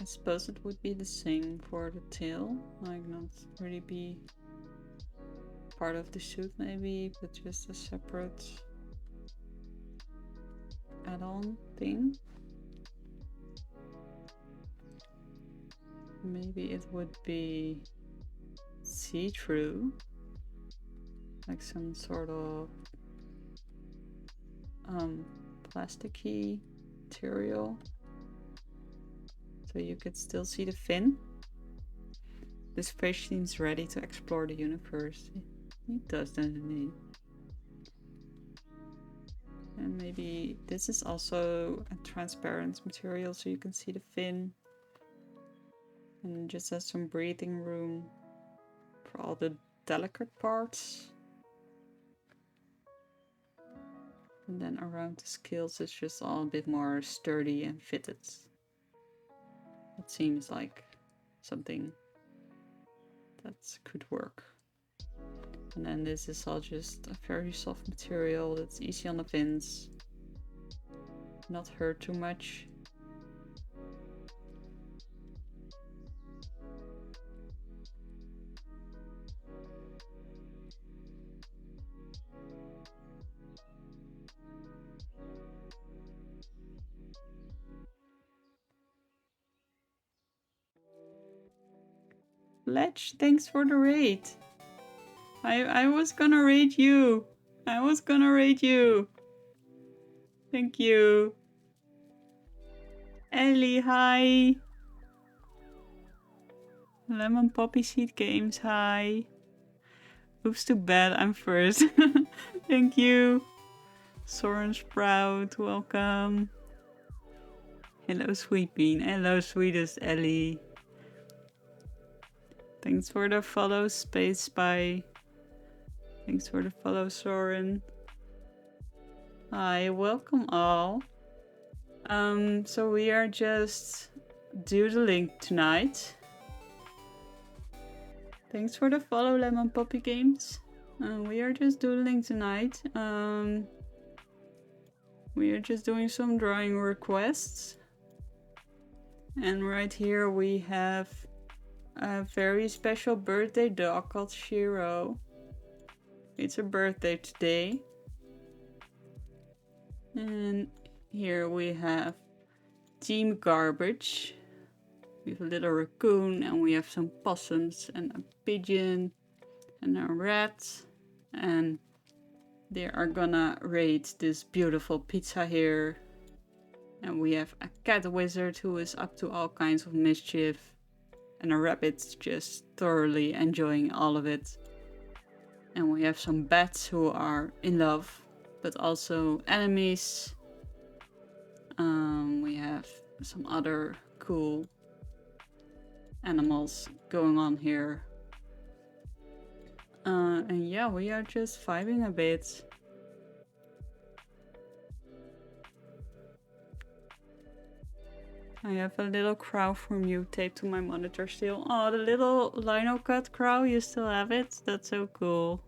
I suppose it would be the same for the tail. Like, not really be part of the suit maybe, but just a separate add-on thing. Maybe it would be see-through, like some sort of plasticky material, so you could still see the fin. This fish seems ready to explore the universe. It does, doesn't it? And maybe this is also a transparent material so you can see the fin. And just has some breathing room for all the delicate parts. And then around the scales it's just all a bit more sturdy and fitted. It seems like something that could work. And then this is all just a very soft material that's easy on the fins. Not hurt too much. Ledge, thanks for the raid. I was gonna raid you. I was gonna raid you. Thank you. Ellie, hi. Lemon Poppy Seed Games, hi. Oops, too bad, I'm first. Thank you. Soren Sprout, welcome. Hello, Sweet Bean. Hello, sweetest Ellie. Thanks for the follow, Space Spy. Thanks for the follow, Soren. Hi, welcome all. So we are just doodling tonight. Thanks for the follow, Lemon Poppy Games. We are just doodling tonight. We are just doing some drawing requests. And right here we have a very special birthday dog called Shiro. It's her birthday today. And here we have Team Garbage. We have a little raccoon and we have some possums and a pigeon and a rat. And they are gonna raid this beautiful pizza here. And we have a cat wizard who is up to all kinds of mischief. And a rabbit just thoroughly enjoying all of it. And we have some bats who are in love, but also enemies. We have some other cool animals going on here. And yeah, we are just vibing a bit. I have a little crow from you taped to my monitor still. Oh, the little lino cut crow, you still have it? That's so cool.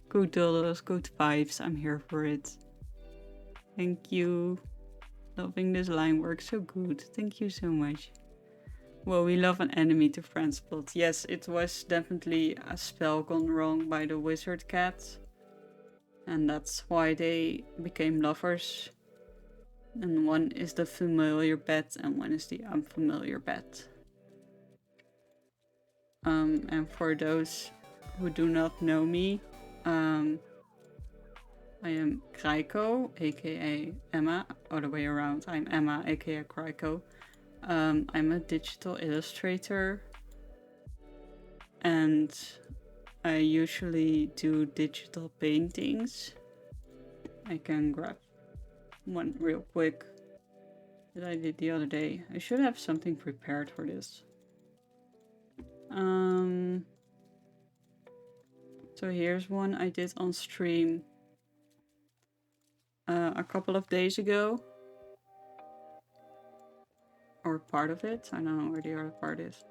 Good doodles, good vibes, I'm here for it. Thank you. Loving this line work, so good. Thank you so much. Well, we love an enemy to friends plot. Yes, it was definitely a spell gone wrong by the wizard cat. And that's why they became lovers. And one is the familiar pet and one is the unfamiliar pet. And for those who do not know me, I am Kraiko, aka Emma, or the way around. I'm Emma, aka Kraiko. I'm a digital illustrator and I usually do digital paintings. I can grab one real quick that I did the other day. I should have something prepared for this. So here's one I did on stream a couple of days ago. Or part of it. I don't know where the other part is.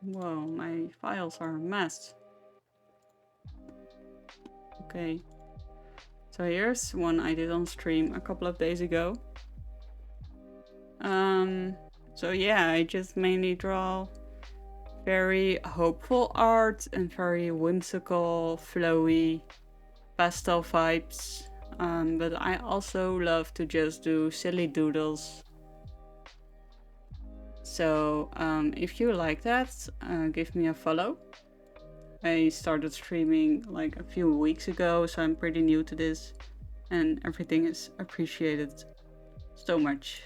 Whoa, my files are a mess. Okay. So here's one I did on stream a couple of days ago. So yeah, I just mainly draw very hopeful art and very whimsical, flowy, pastel vibes. But I also love to just do silly doodles. So if you like that, give me a follow. I started streaming like a few weeks ago, so I'm pretty new to this, and everything is appreciated so much.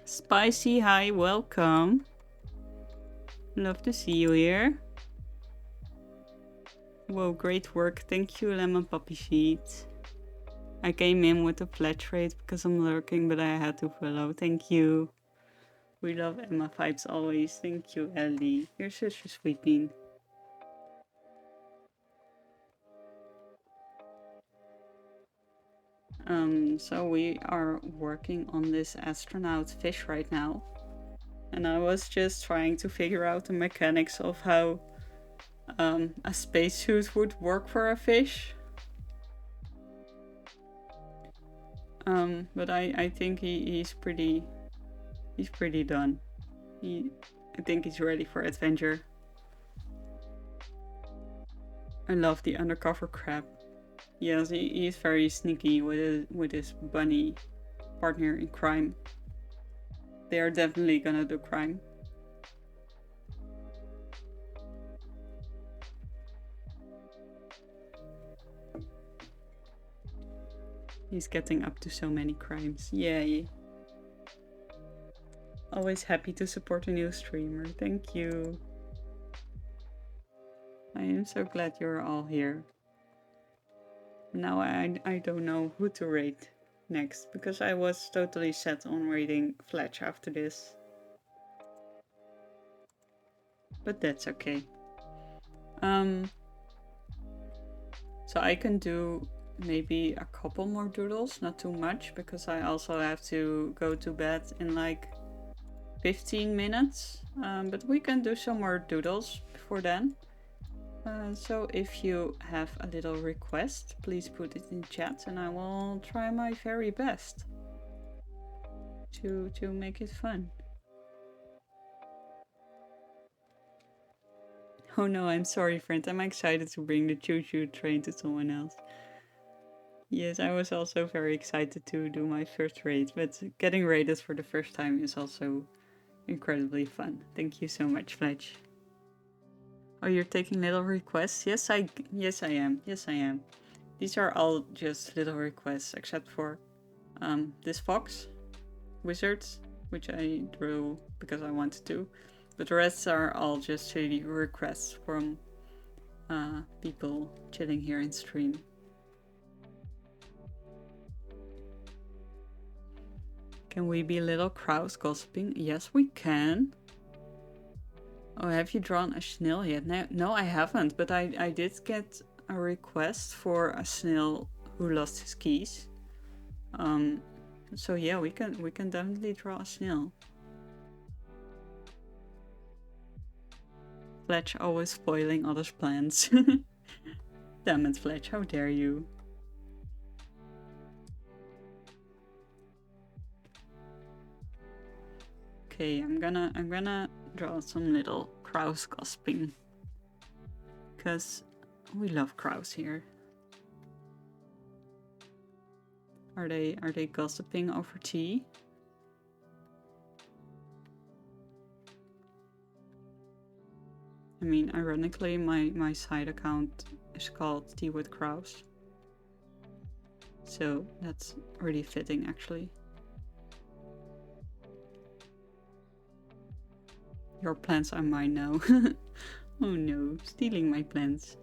Spicy, hi, welcome. Love to see you here. Whoa, great work. Thank you, Lemon Puppy Sheet. I came in with a flat rate because I'm lurking, but I had to follow. Thank you. We love Emma vibes always. Thank you, Ellie. You're such a sweet bean. So we are working on this astronaut fish right now. And I was just trying to figure out the mechanics of how a spacesuit would work for a fish. But I think he's pretty done. I think he's ready for adventure. I love the undercover crab. Yes, he is very sneaky with his bunny partner in crime. They are definitely gonna do crime. He's getting up to so many crimes. Yay. Always happy to support a new streamer. Thank you. I am so glad you're all here. Now I don't know who to rate next, because I was totally set on rating Fletch after this. But that's okay. So I can do maybe a couple more doodles, not too much, because I also have to go to bed in like 15 minutes. But we can do some more doodles before then. So if you have a little request, please put it in chat and I will try my very best to make it fun. Oh no, I'm sorry friend, I'm excited to bring the choo-choo train to someone else. Yes, I was also very excited to do my first raid, but getting raided for the first time is also incredibly fun. Thank you so much, Fletch. Oh, you're taking little requests? Yes, I am. Yes, I am. These are all just little requests, except for this fox wizard, which I drew because I wanted to. But the rest are all just really requests from people chilling here in stream. Can we be little crows gossiping? Yes, we can. Oh, have you drawn a snail yet? No, I haven't, but I did get a request for a snail who lost his keys. So yeah, we can definitely draw a snail. Fletch always spoiling others' plans. Damn it, Fletch, how dare you? Okay, I'm gonna draw some little crows gossiping. Because we love crows here. Are they gossiping over tea? I mean, ironically, my side account is called Tea with Crows. So that's really fitting, actually. Your plants are mine now. Oh no, stealing my plants.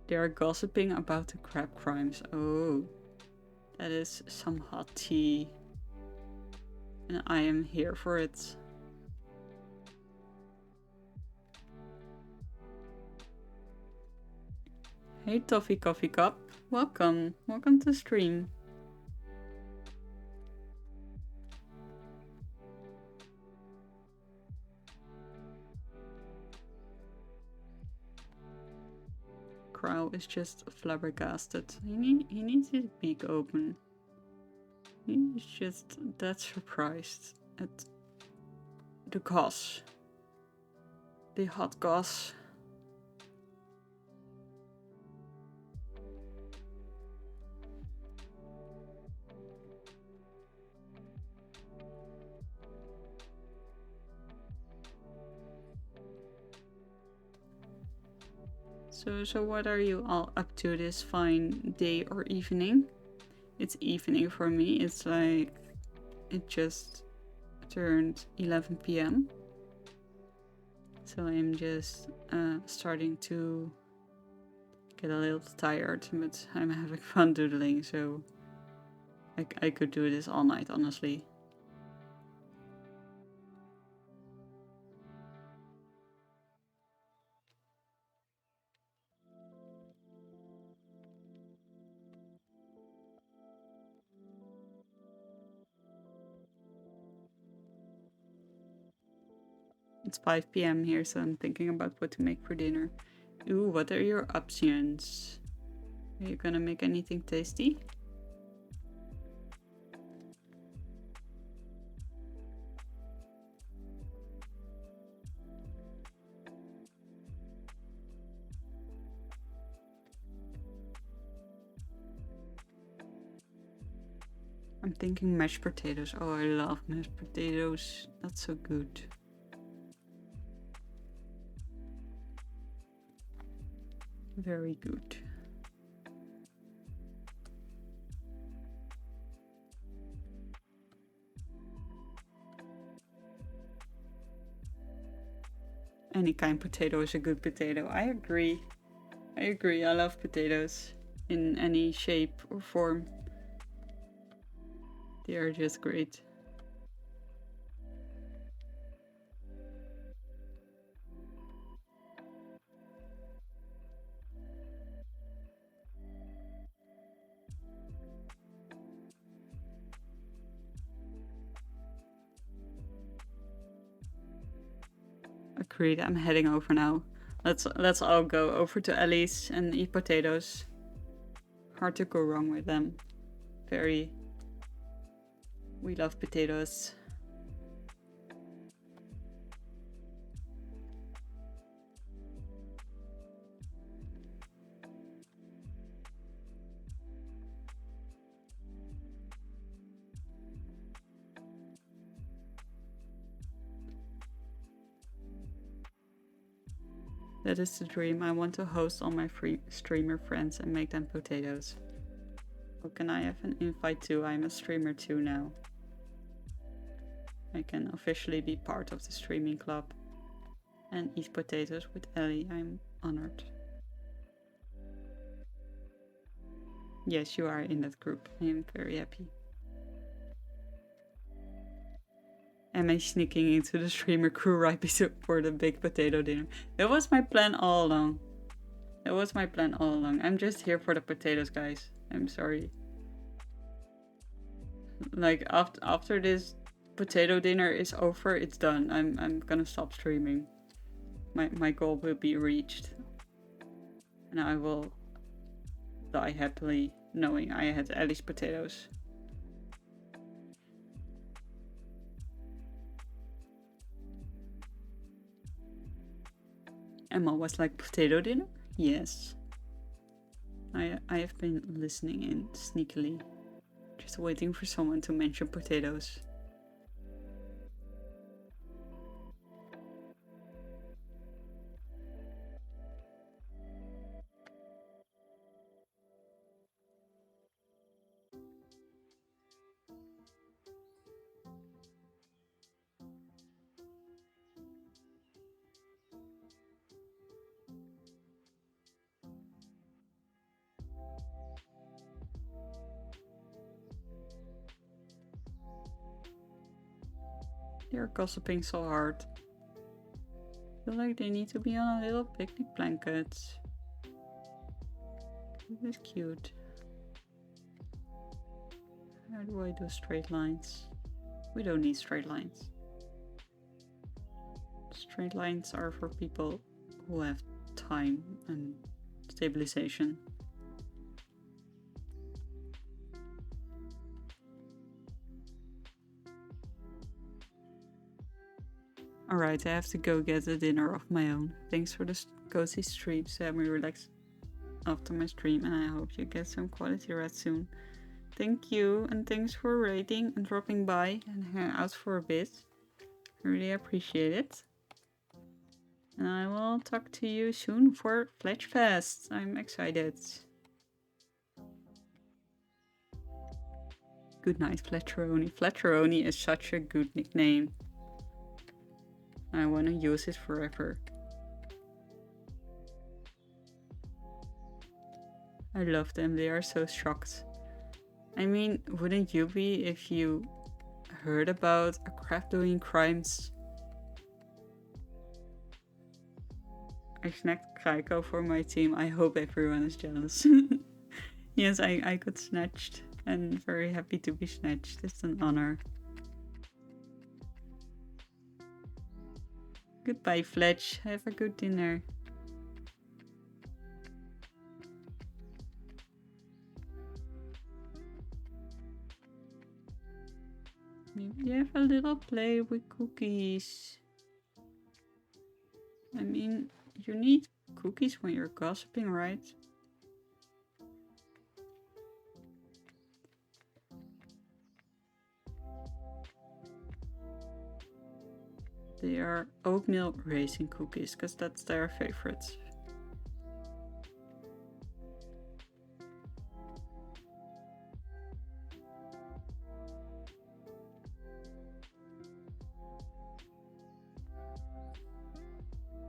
They are gossiping about the crab crimes. Oh. That is some hot tea. And I am here for it. Hey Toffee Coffee Cup, welcome. Welcome to stream. Crow is just flabbergasted. He needs his beak open. He's just that surprised at the goss. The hot goss. So what are you all up to this fine day or evening? It's evening for me. It's like it just turned 11 p.m. So I'm just starting to get a little tired, but I'm having fun doodling, so I could do this all night, honestly. It's 5 p.m. here, so I'm thinking about what to make for dinner. Ooh, what are your options? Are you gonna make anything tasty? I'm thinking mashed potatoes. Oh, I love mashed potatoes. That's so good. Very good. Any kind potato is a good potato. I agree. I love potatoes in any shape or form. They are just great. Agreed. I'm heading over now. Let's all go over to Ellie's and eat potatoes. Hard to go wrong with them. Very. We love potatoes. That is the dream. I want to host all my free streamer friends and make them potatoes. Oh, can I have an invite too? I'm a streamer too now. I can officially be part of the streaming club and eat potatoes with Ellie. I'm honored. Yes, you are in that group. I am very happy. Am I sneaking into the streamer crew right before the big potato dinner? That was my plan all along. I'm just here for the potatoes, guys. I'm sorry. Like after this potato dinner is over, it's done. I'm gonna stop streaming. My goal will be reached. And I will die happily knowing I had Ellie's potatoes. Emma was like, potato dinner? Yes. I have been listening in sneakily. Just waiting for someone to mention potatoes. They're gossiping so hard. I feel like they need to be on a little picnic blanket. This is cute. How do I do straight lines? We don't need straight lines. Straight lines are for people who have time and stabilization. Alright, I have to go get a dinner of my own. Thanks for the cozy streams to help me relax after my stream, and I hope you get some quality rest soon. Thank you, and thanks for rating and dropping by and hang out for a bit. I really appreciate it. And I will talk to you soon for Fletchfest. I'm excited. Good night, Fletcheroni. Fletcheroni is such a good nickname. I want to use it forever. I love them. They are so shocked. I mean, wouldn't you be if you heard about a craft doing crimes? I snacked Kraiko for my team. I hope everyone is jealous. Yes, I got snatched and very happy to be snatched. It's an honor. Goodbye, Fletch. Have a good dinner. Maybe have a little play with cookies. I mean, you need cookies when you're gossiping, right? They are oatmeal raisin cookies, because that's their favorite.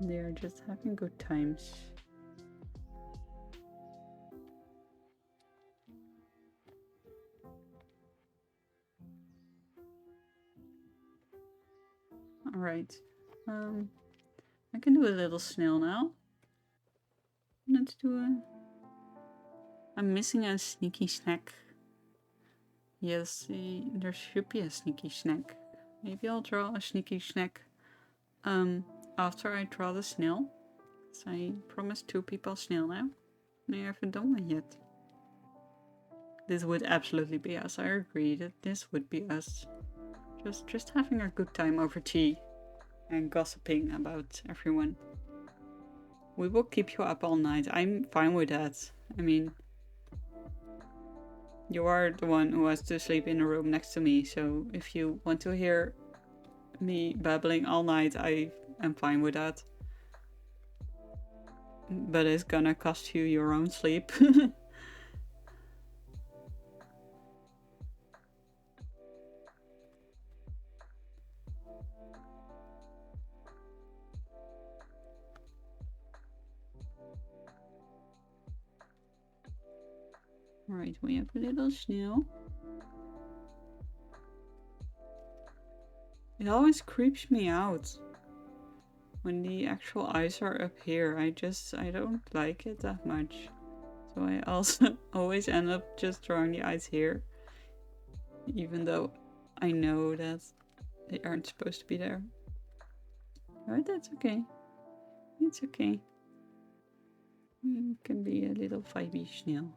They are just having good times. Alright. I can do a little snail now. Let's do a... I'm missing a sneaky snack. Yes, there should be a sneaky snack. Maybe I'll draw a sneaky snack after I draw the snail. So I promised 2 people snail now. And I haven't done one yet. This would absolutely be us. I agree that this would be us. Just having a good time over tea and gossiping about everyone. We will keep you up all night. I'm fine with that. I mean, you are the one who has to sleep in the room next to me, so if you want to hear me babbling all night, I am fine with that. But it's gonna cost you your own sleep. Right, we have a little snail. It always creeps me out when the actual eyes are up here. I don't like it that much. So I also always end up just drawing the eyes here. Even though I know that they aren't supposed to be there. But that's okay. It's okay. You can be a little vibey snail.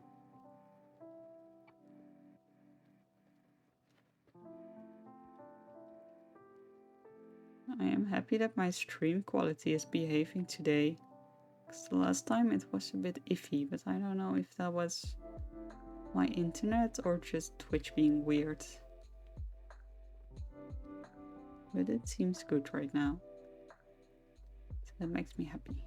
I am happy that my stream quality is behaving today. Because the last time it was a bit iffy, but I don't know if that was my internet or just Twitch being weird. But it seems good right now. So that makes me happy.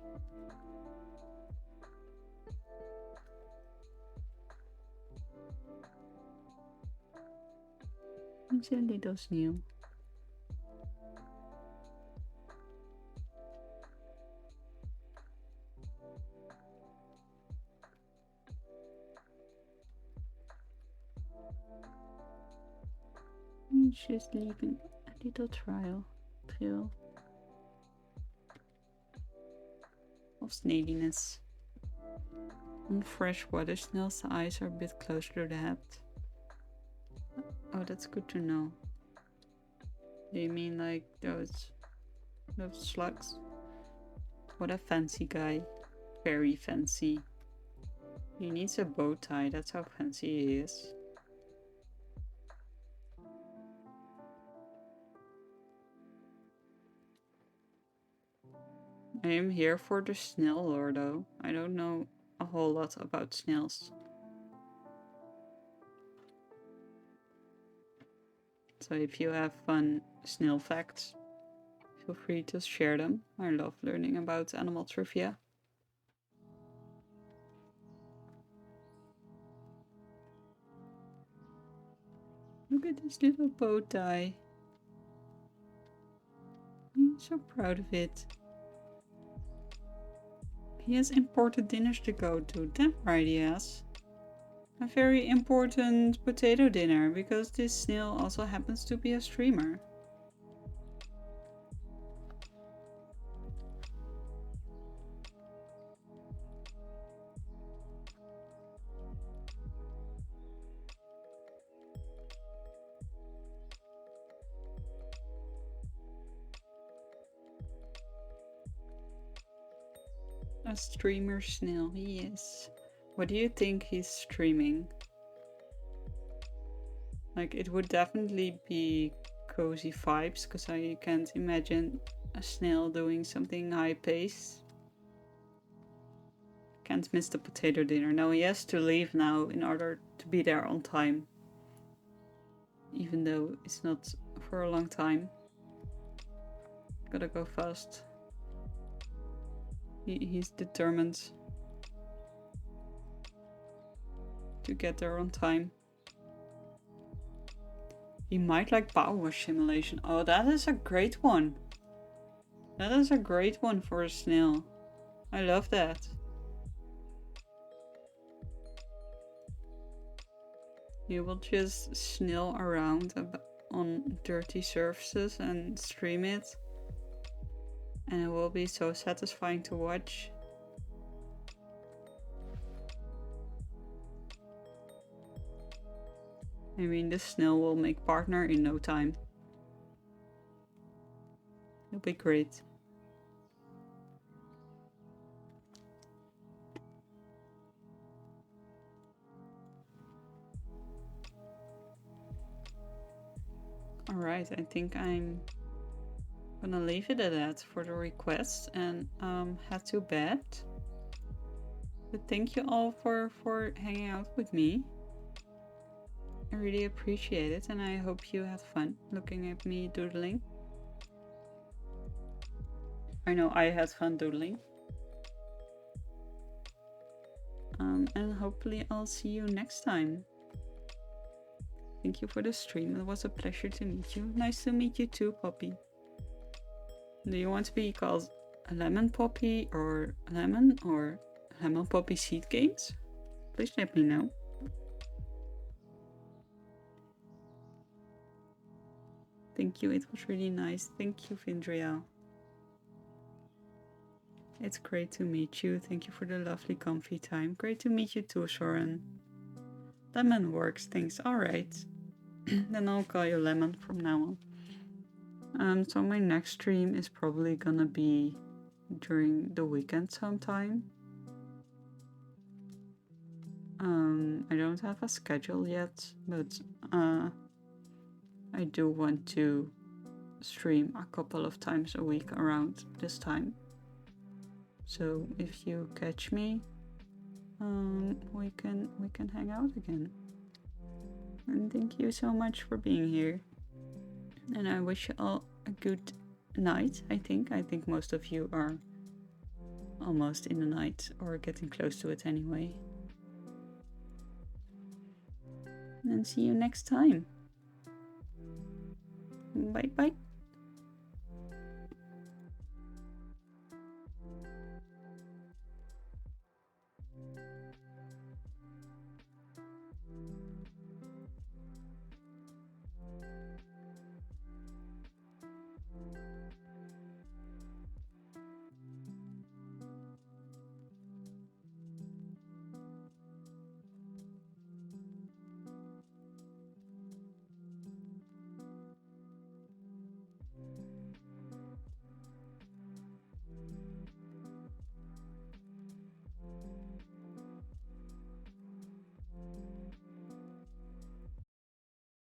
It's a little snail. He's just leaving a little trail of snaliness. On freshwater snails, the eyes are a bit closer to the head. Oh, that's good to know. Do you mean like those slugs? What a fancy guy. Very fancy. He needs a bow tie, that's how fancy he is. I am here for the snail lore though. I don't know a whole lot about snails. So if you have fun snail facts, feel free to share them. I love learning about animal trivia. Look at this little bow tie. He's so proud of it. He has important dinners to go to. Damn right he has. A very important potato dinner, because this snail also happens to be a streamer. A streamer snail, he is. What do you think he's streaming? Like, it would definitely be cozy vibes, because I can't imagine a snail doing something high paced. Can't miss the potato dinner. No, he has to leave now in order to be there on time. Even though it's not for a long time. Gotta go fast. He's determined to get there on time. He might like Power Wash Simulation. Oh, that is a great one. That is a great one for a snail. I love that. He will just snail around on dirty surfaces and stream it. And it will be so satisfying to watch. I mean, this snail will make partner in no time. It'll be great. Alright, I think I'm gonna leave it at that for the request and head to bed. But thank you all for hanging out with me. I really appreciate it, and I hope you had fun looking at me doodling. I know I had fun doodling. And hopefully I'll see you next time. Thank you for the stream. It was a pleasure to meet you. Nice to meet you too, Poppy. Do you want to be called a Lemon Poppy or Lemon Poppy Seed Games? Please let me know. Thank you, it was really nice. Thank you, Vindriel. It's great to meet you. Thank you for the lovely comfy time. Great to meet you too, Soren. Lemon works, thanks. Alright. Then I'll call you Lemon from now on. So my next stream is probably gonna be during the weekend sometime. I don't have a schedule yet, but I do want to stream a couple of times a week around this time. So if you catch me, we can hang out again. And thank you so much for being here. And I wish you all a good night. I think most of you are almost in the night or getting close to it anyway. And see you next time. Bye bye.